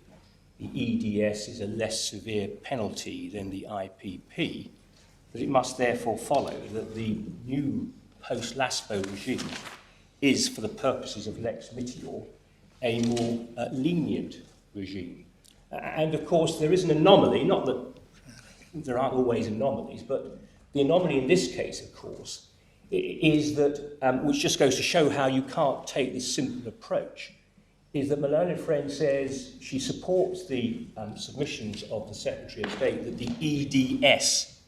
S8: the EDS is a less severe penalty than the IPP, that it must therefore follow that the new post-LASPO regime is, for the purposes of Lex Mitior, a more lenient regime. And of course there is an anomaly, not that there aren't always anomalies, but the anomaly in this case, of course, is that, which just goes to show how you can't take this simple approach, is that my learned friend says she supports the submissions of the Secretary of State that the EDS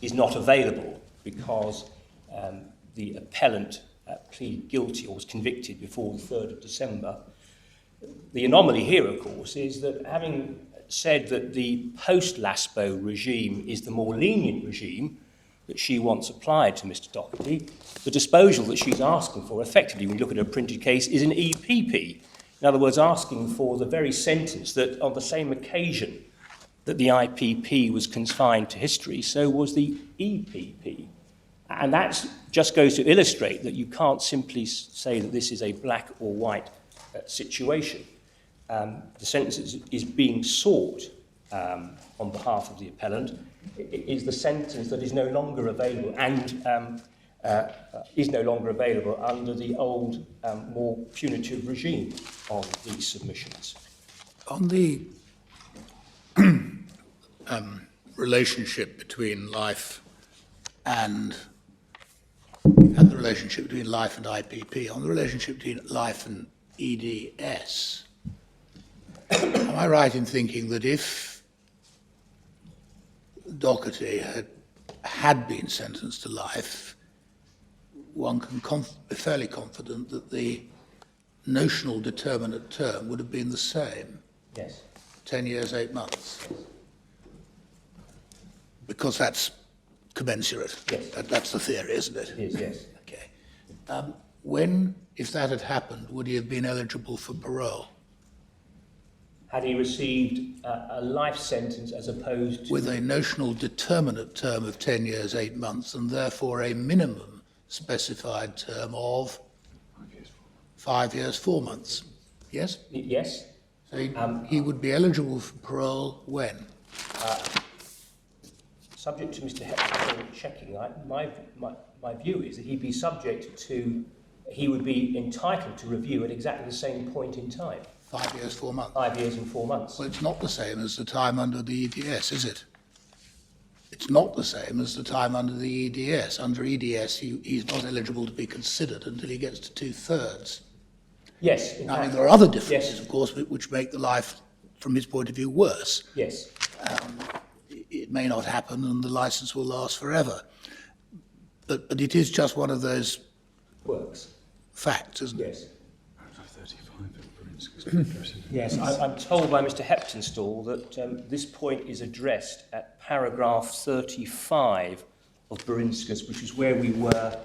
S8: is not available because the appellant pleaded guilty or was convicted before the 3rd of December. The anomaly here, of course, is that having said that the post-LASPO regime is the more lenient regime that she wants applied to Mr. Docherty, the disposal that she's asking for, effectively, when you look at her printed case, is an EPP. In other words, asking for the very sentence that on the same occasion that the IPP was confined to history, so was the EPP. And that just goes to illustrate that you can't simply say that this is a black or white situation. The sentence is being sought on behalf of the appellant is the sentence that is no longer available and is no longer available under the old, more punitive regime of these submissions.
S4: On the relationship between life and the relationship between life and IPP, on the relationship between life and EDS, am I right in thinking that if Docherty had been sentenced to life, one can be fairly confident that the notional determinate term would have been the same?
S8: Yes.
S4: 10 years, 8 months. Because that's commensurate.
S8: Yes.
S4: That's the theory, isn't it?
S8: It is, yes.
S4: Okay. When, if that had happened, would he have been eligible for parole?
S8: Had he received a life sentence as opposed to...
S4: With a notional determinate term of 10 years, 8 months, and therefore a minimum specified term of 5 years, 4 months. Yes?
S8: Yes.
S4: So he would be eligible for parole when?
S8: Subject to Mr. Hepton checking, my view is that he'd be subject to, he would be entitled to review at exactly the same point in time.
S4: 5 years, 4 months.
S8: 5 years and 4 months.
S4: Well, it's not the same as the time under the EDS, is it? It's not the same as the time under the EDS. Under EDS, he's not eligible to be considered until he gets to 2/3.
S8: Yes.
S4: I mean, there are other differences,
S8: yes.
S4: of course, which make the life, from his point of view, worse.
S8: Yes.
S4: It may not happen and the license will last forever. But it is just one of those
S8: Works.
S4: facts, isn't it?
S8: Yes. Yes, I'm told by Mr. Heptonstall that this point is addressed at paragraph 35 of Berinskas, which is where we were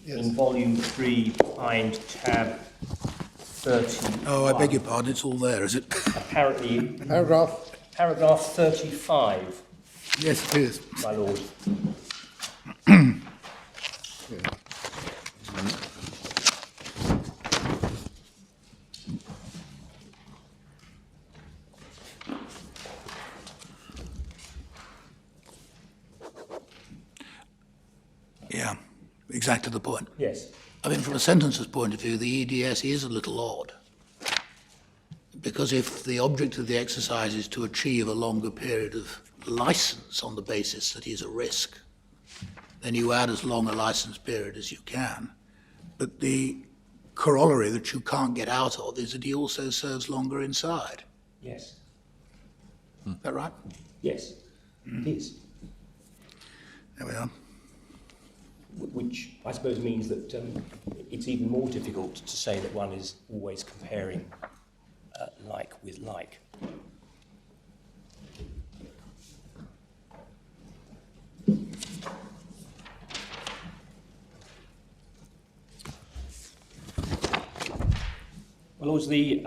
S8: in volume 3 behind tab 30.
S4: Oh, I beg your pardon, it's all there, is it?
S8: Apparently,
S7: Paragraph
S8: 35,
S4: Yes, it is.
S8: my lord.
S4: Yeah, exactly the point.
S8: Yes.
S4: I mean, from a sentencer's point of view, the EDS is a little odd. Because if the object of the exercise is to achieve a longer period of license on the basis that he's a risk, then you add as long a license period as you can. But the corollary that you can't get out of is that he also serves longer inside.
S8: Yes.
S4: Is that right?
S8: Yes. It is.
S4: There we are.
S8: Which I suppose means that it's even more difficult to say that one is always comparing like with like. Well, Lords, the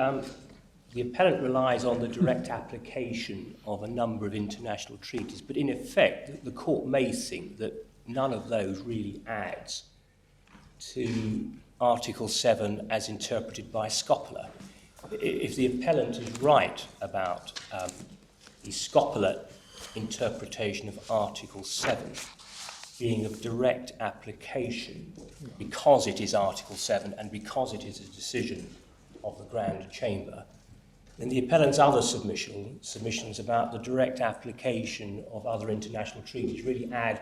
S8: appellant relies on the direct application of a number of international treaties, but in effect, the court may think that none of those really adds to Article 7 as interpreted by Scopola. if the appellant is right about the scopular interpretation of Article 7 being of direct application because it is Article 7 and because it is a decision of the Grand Chamber, then the appellant's other submissions about the direct application of other international treaties really add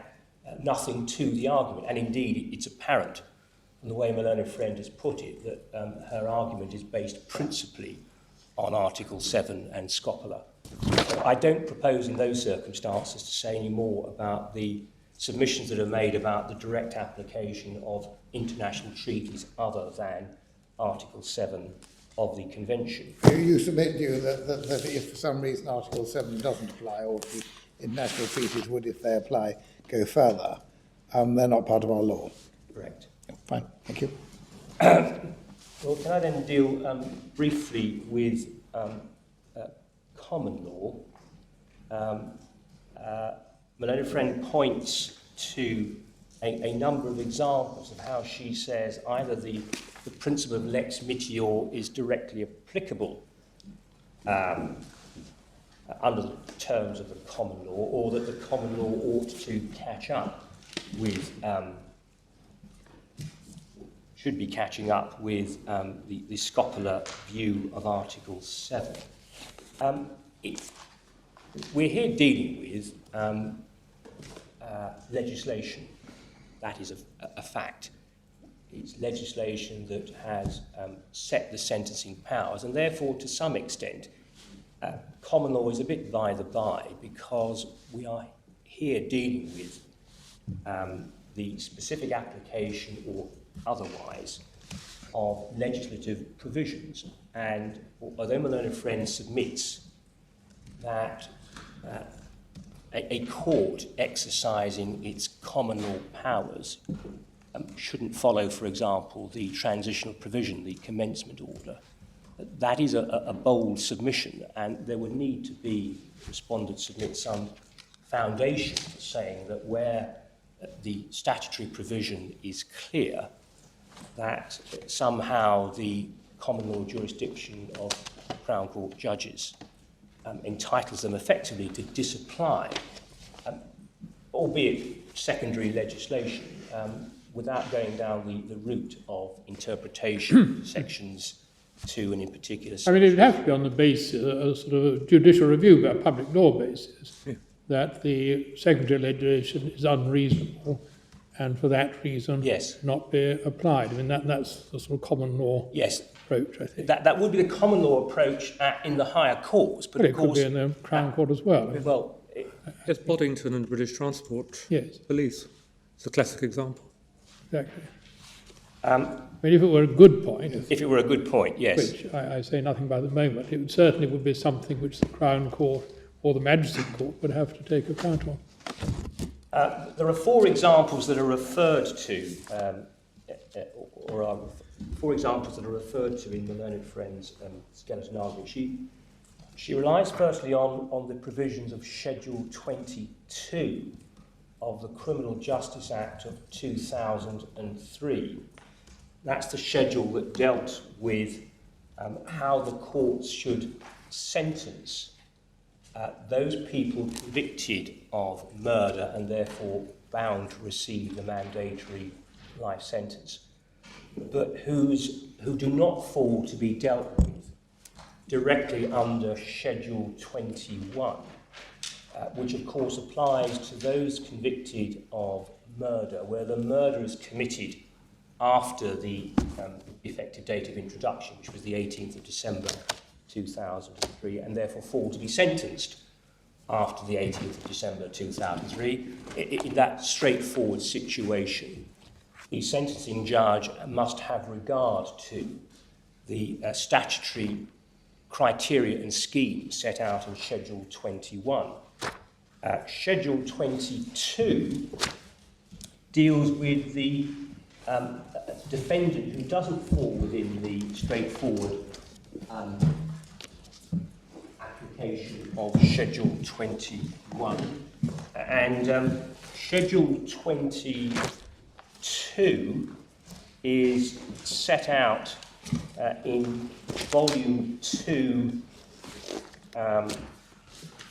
S8: nothing to the argument. And indeed, it's apparent from the way my learned friend has put it that her argument is based principally on Article 7 and scopular. I don't propose in those circumstances to say any more about the submissions that are made about the direct application of international treaties other than Article 7 of the Convention.
S7: You submit, do you, that if for some reason Article 7 doesn't apply, or the international treaties would, if they apply, go further, they're not part of our law?
S8: Correct.
S7: Fine, thank you.
S8: Well, can I then deal briefly with common law? My learned friend points to a number of examples of how she says either the principle of lex mitior is directly applicable under the terms of the common law, or that the common law ought to catch up with, should be catching up with the scopular view of Article 7. We're here dealing with legislation. That is a fact. It's legislation that has set the sentencing powers, and therefore, to some extent, common law is a bit by the by, because we are here dealing with the specific application or otherwise of legislative provisions. And although my learned friend submits that a court exercising its common law powers shouldn't follow, for example, the transitional provision, the commencement order, that is a bold submission, and there would need to be, respondent submit some foundation saying that where the statutory provision is clear, that somehow the common law jurisdiction of Crown Court judges entitles them effectively to disapply, albeit secondary legislation, without going down the route of interpretation sections 2 and in particular.
S6: I mean, it would have to be on the basis, a sort of judicial review, but a public law basis, that the secondary legislation is unreasonable, and for that reason not be applied. I mean, that's the sort of common law approach, I think.
S8: That would be the common law approach in the higher courts, but
S6: of course, it could be in the Crown Court as well.
S8: Well,
S1: Yes, Boddington and British Transport Police. It's a classic example.
S6: Exactly. I mean, if it were a good point...
S8: If it were a good point, yes.
S6: Which I say nothing about at the moment, it certainly would be something which the Crown Court or the Magistrate Court would have to take account of.
S8: There are 4 examples that are referred to, or 4 examples that are referred to in the learned friend's skeleton argument. She relies firstly on the provisions of Schedule 22 of the Criminal Justice Act of 2003. That's the schedule that dealt with how the courts should sentence those people convicted of murder and therefore bound to receive the mandatory life sentence, but who do not fall to be dealt with directly under Schedule 21, which of course applies to those convicted of murder, where the murder is committed after the effective date of introduction, which was the 18th of December 2003, and therefore fall to be sentenced after the 18th of December 2003. In that straightforward situation, the sentencing judge must have regard to the statutory criteria and scheme set out in Schedule 21. Schedule 22 deals with the defendant who doesn't fall within the straightforward application of Schedule 21. And Schedule 22 is set out in volume 2,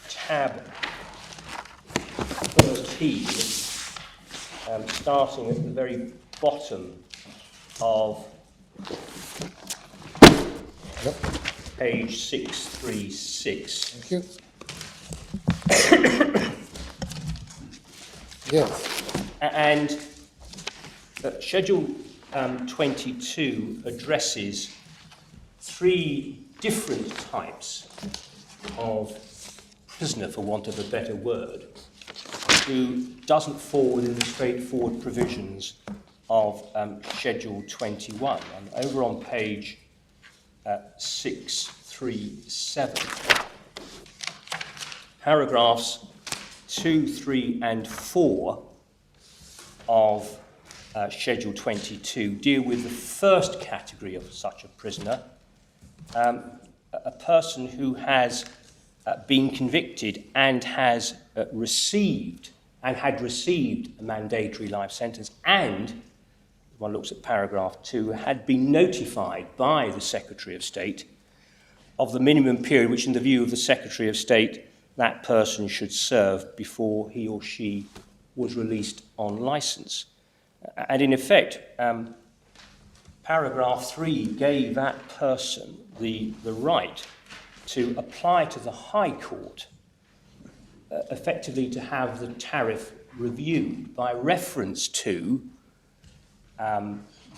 S8: tab 13, starting at the very bottom of page 636.
S7: Thank you. Yes.
S8: And Schedule 22 addresses 3 different types of prisoner, for want of a better word, who doesn't fall within the straightforward provisions of Schedule 21. And over on page 637, paragraphs 2, 3 and 4 of Schedule 22 deal with the first category of such a prisoner, a person who has been convicted and has received a mandatory life sentence, and one looks at paragraph 2, had been notified by the Secretary of State of the minimum period which, in the view of the Secretary of State, that person should serve before he or she was released on licence. And in effect, paragraph 3 gave that person the right to apply to the High Court, effectively to have the tariff reviewed by reference to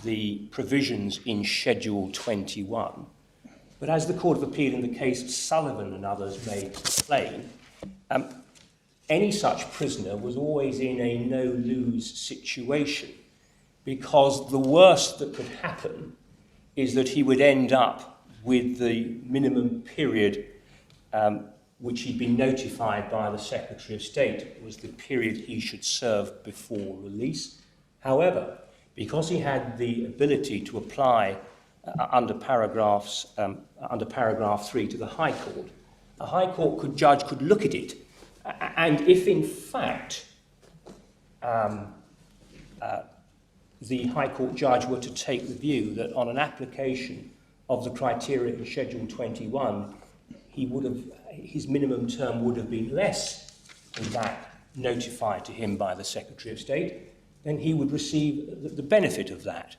S8: the provisions in Schedule 21. But as the Court of Appeal in the case of Sullivan and others made plain, any such prisoner was always in a no-lose situation, because the worst that could happen is that he would end up with the minimum period which he'd been notified by the Secretary of State was the period he should serve before release. However, because he had the ability to apply under paragraph 3 to the High Court, a High Court judge could look at it, and if in fact the High Court judge were to take the view that on an application of the criteria in Schedule 21, his minimum term would have been less than that notified to him by the Secretary of State, then he would receive the benefit of that.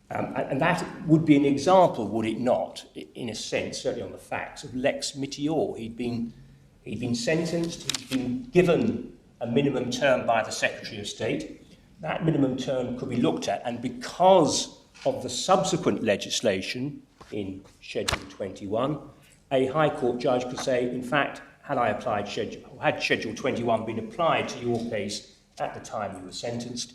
S8: And that would be an example, would it not, in a sense, certainly on the facts, of lex mitior. He'd been sentenced, he'd been given a minimum term by the Secretary of State. That minimum term could be looked at, and because of the subsequent legislation in Schedule 21, a High Court judge could say, in fact, had Schedule 21 been applied to your case at the time you were sentenced,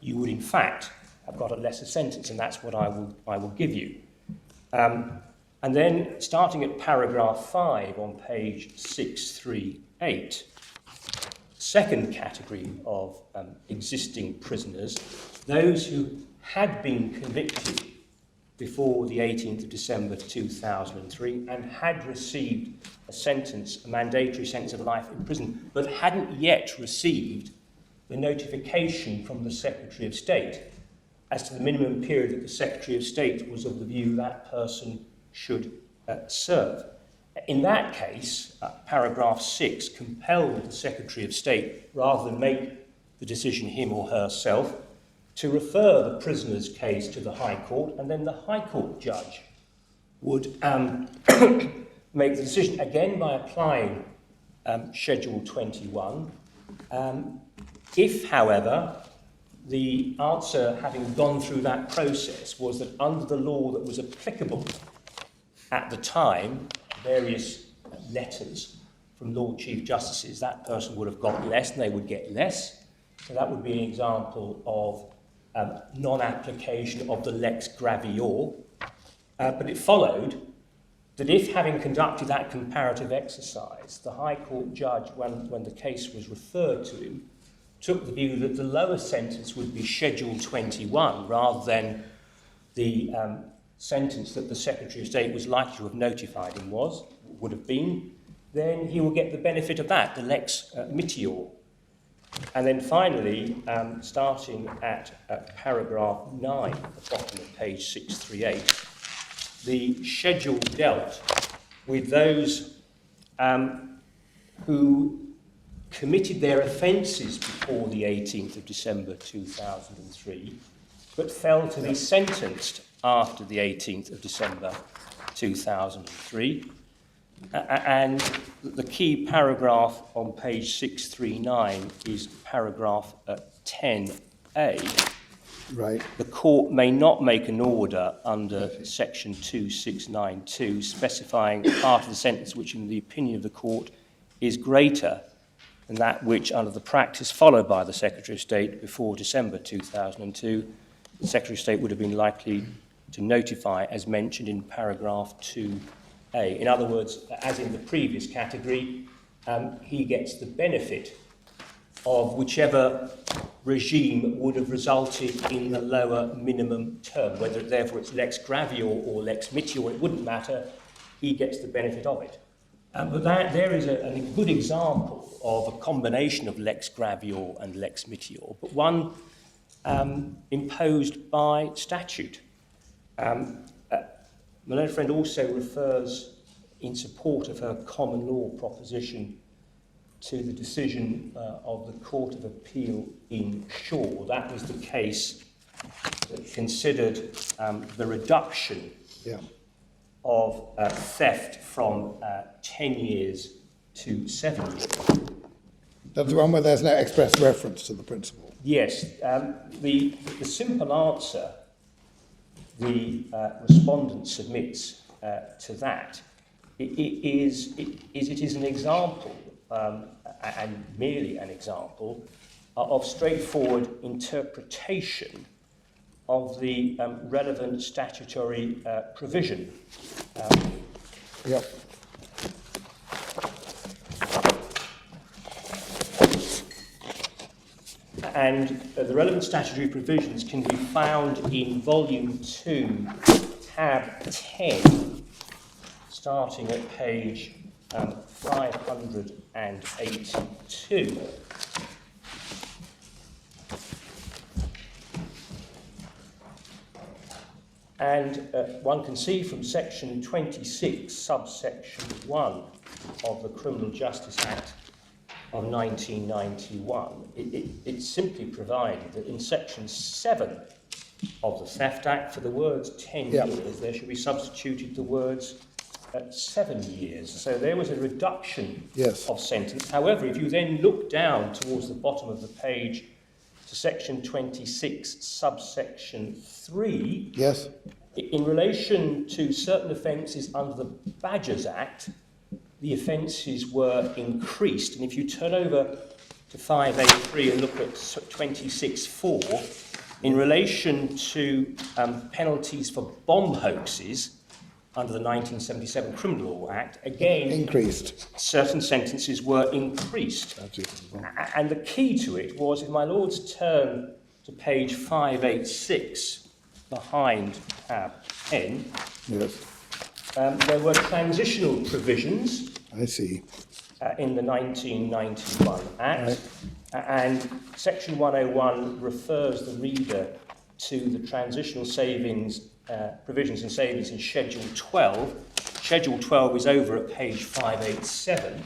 S8: you would in fact have got a lesser sentence, and that's what I will give you. And then, starting at paragraph 5 on page 638, second category of existing prisoners, those who had been convicted before the 18th of December 2003 and had received a mandatory sentence of life in prison, but hadn't yet received the notification from the Secretary of State as to the minimum period that the Secretary of State was of the view that person should serve. In that case, paragraph 6 compelled the Secretary of State, rather than make the decision him or herself, to refer the prisoner's case to the High Court, and then the High Court judge would make the decision, again by applying Schedule 21. If, however, the answer, having gone through that process, was that under the law that was applicable at the time, various letters from Lord Chief Justices, that person would have got less and they would get less. So that would be an example of non-application of the lex gravior. But it followed that if, having conducted that comparative exercise, the High Court judge, when the case was referred to him, took the view that the lower sentence would be Schedule 21 rather than the sentence that the Secretary of State was likely to have notified him would have been, then he will get the benefit of that, the lex mitior. And then finally, starting at paragraph 9 at the bottom of page 638, the schedule dealt with those who committed their offences before the 18th of December 2003, but fell to be sentenced after the 18th of December 2003. And the key paragraph on page 639 is paragraph 10A.
S7: Right.
S8: The court may not make an order under section 2692 specifying part of the sentence which, in the opinion of the court, is greater than that which, under the practice followed by the Secretary of State before December 2002, the Secretary of State would have been likely to notify as mentioned in paragraph 2A. In other words, as in the previous category, he gets the benefit of whichever regime would have resulted in the lower minimum term, whether therefore it's lex gravior or lex mitior, it wouldn't matter, he gets the benefit of it. But there is a good example of a combination of lex gravior and lex mitior, but one imposed by statute. My learned friend also refers, in support of her common law proposition, to the decision of the Court of Appeal in Shaw. That was the case that considered the reduction of theft from 10 years to 7 years.
S7: That's the one where there's no express reference to the principle.
S8: Yes. The simple answer the respondent submits to that is an example, and merely an example, of straightforward interpretation of the relevant statutory provision. And the relevant statutory provisions can be found in Volume 2, Tab 10, starting at page 582. And one can see from section 26, subsection 1 of the Criminal Justice Act of 1991, it simply provided that in section 7 of the Theft Act, for the words 10 years, there should be substituted the words 7 years. So there was a reduction of sentence. However, if you then look down towards the bottom of the page to section 26, subsection 3, in relation to certain offences under the Badgers Act, the offences were increased. And if you turn over to 583 and look at 26.4, in relation to penalties for bomb hoaxes under the 1977 Criminal Law Act, again,
S7: increased.
S8: Certain sentences were increased. And the key to it was, if my lords turn to page 586, behind tab 10, there were transitional provisions.
S7: I see.
S8: In the 1991 Act, and Section 101 refers the reader to the transitional savings provisions and savings in Schedule 12. Schedule 12 is over at page 587.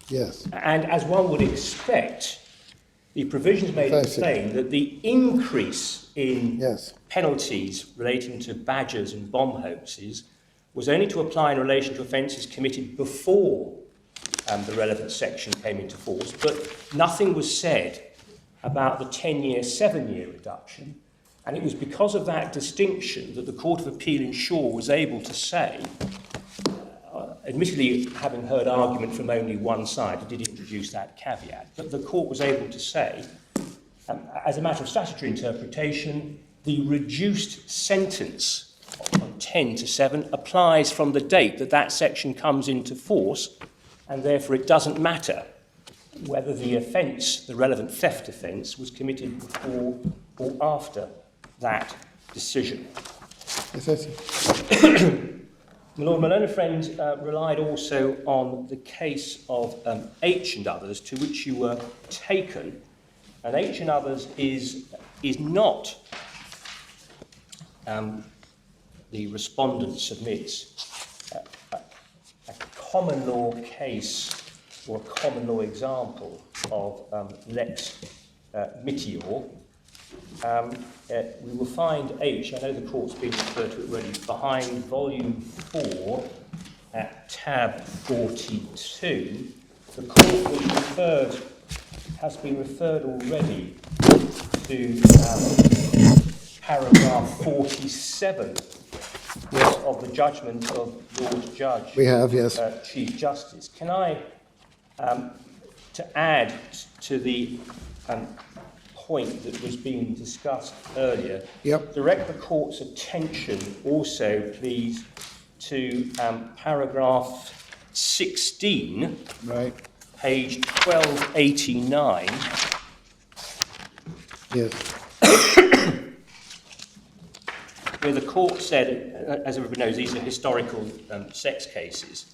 S7: Yes.
S8: And as one would expect, the provisions made it plain that the increase in penalties relating to badgers and bomb hoaxes was only to apply in relation to offences committed before the relevant section came into force, but nothing was said about the 10-year, 7-year reduction. And it was because of that distinction that the Court of Appeal in Shaw was able to say, admittedly having heard argument from only one side, it did introduce that caveat, but the court was able to say, as a matter of statutory interpretation, the reduced sentence on 10 to 7 applies from the date that that section comes into force, and therefore it doesn't matter whether the offence, the relevant theft offence, was committed before or after that decision. My Lord, my learned friend relied also on the case of H and others, to which you were taken. And H and others is not the respondent submits a common law case or a common law example of lex mitior, we will find H, I know the court's been referred to it already, behind volume 4 at tab 42. The court has been referred already to paragraph 47 of the judgment of Lord Judge.
S7: We have, yes.
S8: Chief Justice. Can I, to add to the point that was being discussed earlier, direct the court's attention also, please, to paragraph 16,
S7: Right.
S8: page 1289.
S7: Yes.
S8: Where the court said, as everybody knows, these are historical sex cases.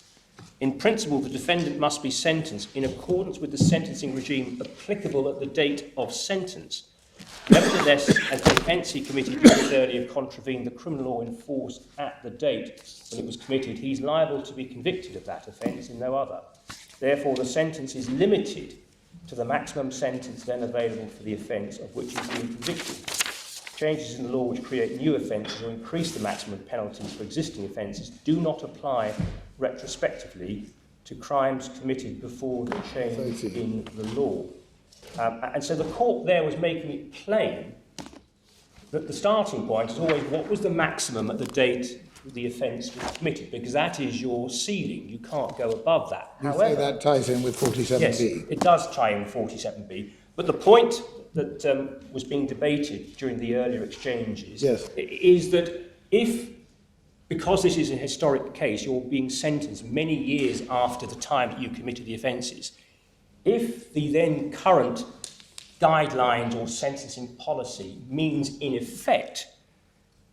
S8: In principle, the defendant must be sentenced in accordance with the sentencing regime applicable at the date of sentence. Nevertheless, as the offence he committed years earlier contravened the criminal law in force at the date when it was committed, he is liable to be convicted of that offence and no other. Therefore, the sentence is limited to the maximum sentence then available for the offence of which he is being convicted. Changes in the law which create new offences or increase the maximum penalties for existing offences do not apply retrospectively to crimes committed before the change in the law. And so the court there was making it plain that the starting point is always what was the maximum at the date the offence was committed, because that is your ceiling. You can't go above that.
S7: You
S8: However,
S7: say that ties in with 47B?
S8: Yes, it does tie in with 47B. But the point that was being debated during the earlier exchanges is that because this is a historic case, you're being sentenced many years after the time that you committed the offences, if the then current guidelines or sentencing policy means in effect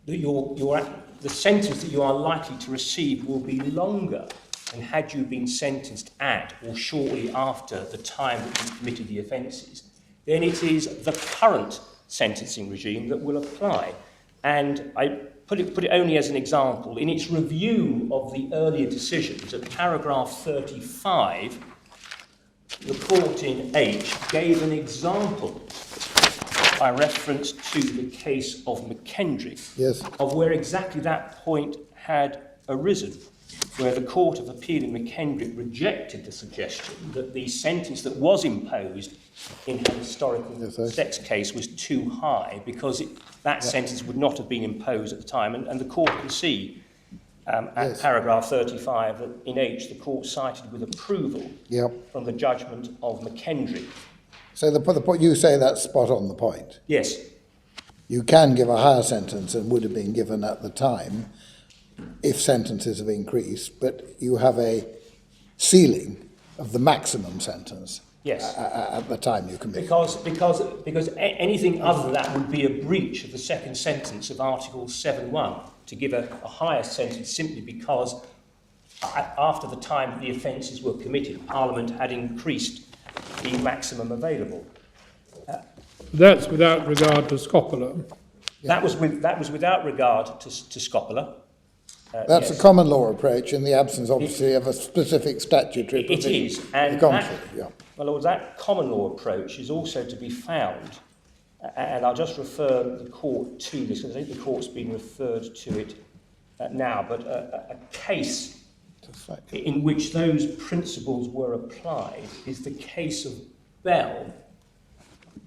S8: that the sentence that you are likely to receive will be longer than had you been sentenced at or shortly after the time that you committed the offences, then it is the current sentencing regime that will apply. And I put it only as an example. In its review of the earlier decisions, at paragraph 35, the court in H gave an example by reference to the case of McKendrick, of where exactly that point had arisen, where the Court of Appeal in McKendrick rejected the suggestion that the sentence that was imposed in a historical sex case was too high because that sentence would not have been imposed at the time. And the court can see at paragraph 35 that in H the court cited with approval from the judgment of McKendrick.
S7: So the point, you say that's spot on the point.
S8: Yes.
S7: You can give a higher sentence than would have been given at the time if sentences have increased, but you have a ceiling of the maximum sentence at the time you commit.
S8: Because anything other than that would be a breach of the second sentence of Article 7.1 to give a higher sentence simply because after the time that the offences were committed, Parliament had increased the maximum available.
S6: That's without regard to scopola.
S8: That was without regard to scopola.
S7: That's a common law approach in the absence, obviously, of a specific statutory provision.
S8: It is, and that common law approach is also to be found, and I'll just refer the court to this, because I think the court's been referred to it now, but a case in which those principles were applied is the case of Bell.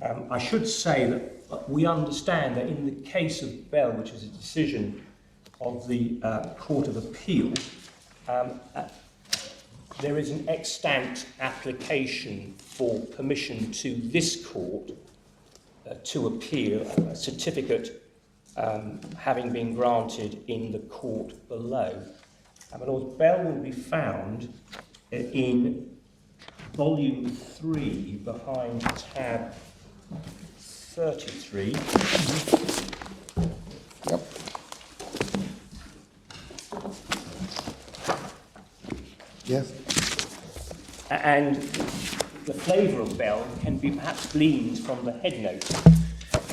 S8: I should say that we understand that in the case of Bell, which is a decision of the Court of Appeal, there is an extant application for permission to this court to appeal a certificate having been granted in the court below. My Lord, Bell will be found in volume 3 behind tab 33.
S7: Yes.
S8: And the flavour of Bell can be perhaps gleaned from the headnote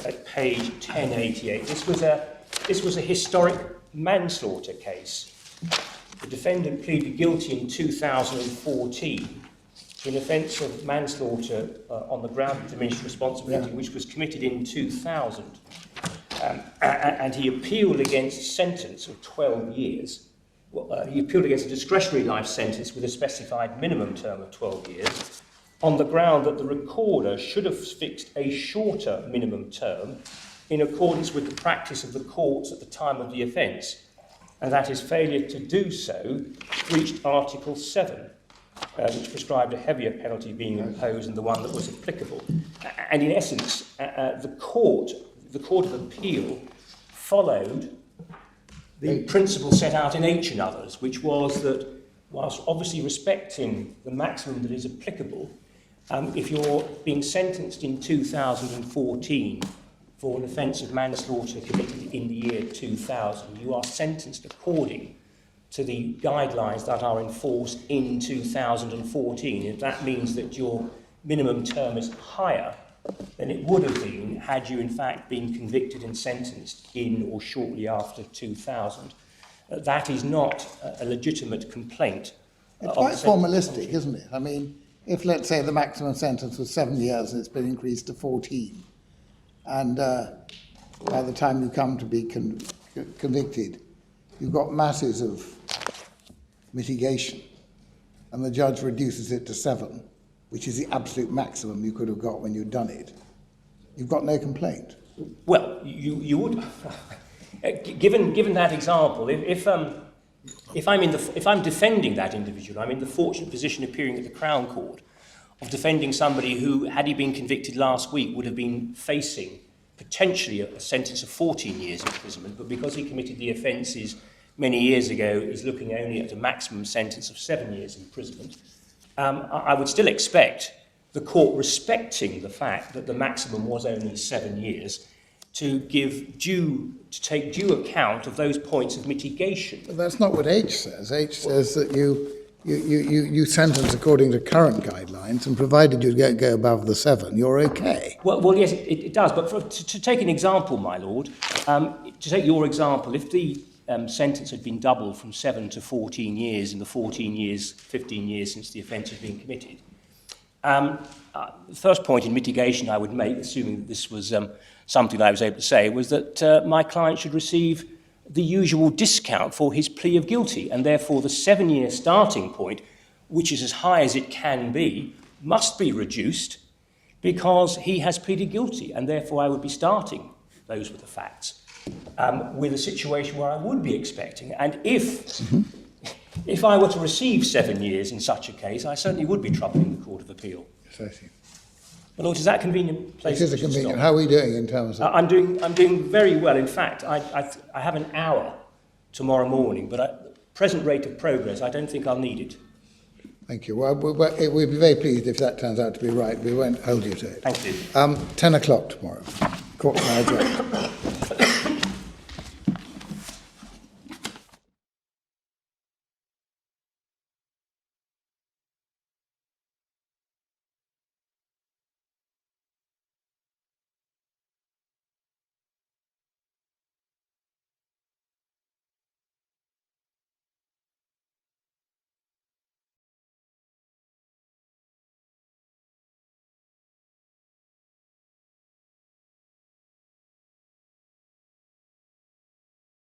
S8: at page 1088. This was a historic manslaughter case, the defendant pleaded guilty in 2014 to an offence of manslaughter on the ground of diminished responsibility, which was committed in 2000. And he appealed against a sentence of 12 years. He appealed against a discretionary life sentence with a specified minimum term of 12 years on the ground that the recorder should have fixed a shorter minimum term in accordance with the practice of the courts at the time of the offence, and that his failure to do so breached Article 7, which prescribed a heavier penalty being imposed than the one that was applicable. And in essence, the Court of Appeal followed the principle set out in H and others, which was that whilst obviously respecting the maximum that is applicable, if you're being sentenced in 2014 for an offence of manslaughter committed in the year 2000, you are sentenced according to the guidelines that are enforced in 2014. If that means that your minimum term is higher than it would have been had you in fact been convicted and sentenced in or shortly after 2000, that is not a legitimate complaint.
S7: It's quite formalistic, isn't it? I mean, if, let's say, the maximum sentence was 7 years and it's been increased to 14, and by the time you come to be convicted, you've got masses of mitigation, and the judge reduces it to 7, which is the absolute maximum you could have got when you'd done it, you've got no complaint.
S8: Well, you would, given that example, if I'm defending that individual, I'm in the fortunate position appearing at the Crown Court of defending somebody who, had he been convicted last week, would have been facing potentially a sentence of 14 years imprisonment, but because he committed the offences many years ago, is looking only at a maximum sentence of 7 years imprisonment. I would still expect the court, respecting the fact that the maximum was only 7 years, to take due account of those points of mitigation.
S7: But that's not what H says. H says that you sentence according to current guidelines, and provided you don't go above the 7, you're okay.
S8: Well, yes, it does. But to take an example, my lord, to take your example, if the sentence had been doubled from 7 to 14 years in the 15 years since the offence had been committed, the first point in mitigation I would make, assuming that this was something I was able to say, was that my client should receive the usual discount for his plea of guilty, and therefore the 7-year starting point, which is as high as it can be, must be reduced because he has pleaded guilty, and therefore I would be starting, those were the facts, with a situation where I would be expecting. And if I were to receive 7 years in such a case, I certainly would be troubling the Court of Appeal.
S7: Precisely.
S8: Well, Lord, is that a convenient place?
S7: It is a convenient. How are we doing in terms of...
S8: I'm doing very well. In fact, I have an hour tomorrow morning, but at present rate of progress, I don't think I'll need it.
S7: Thank you. Well, we'll be very pleased if that turns out to be right. We won't hold you to it.
S8: Thank you.
S7: 10 o'clock tomorrow. Court now adjourned.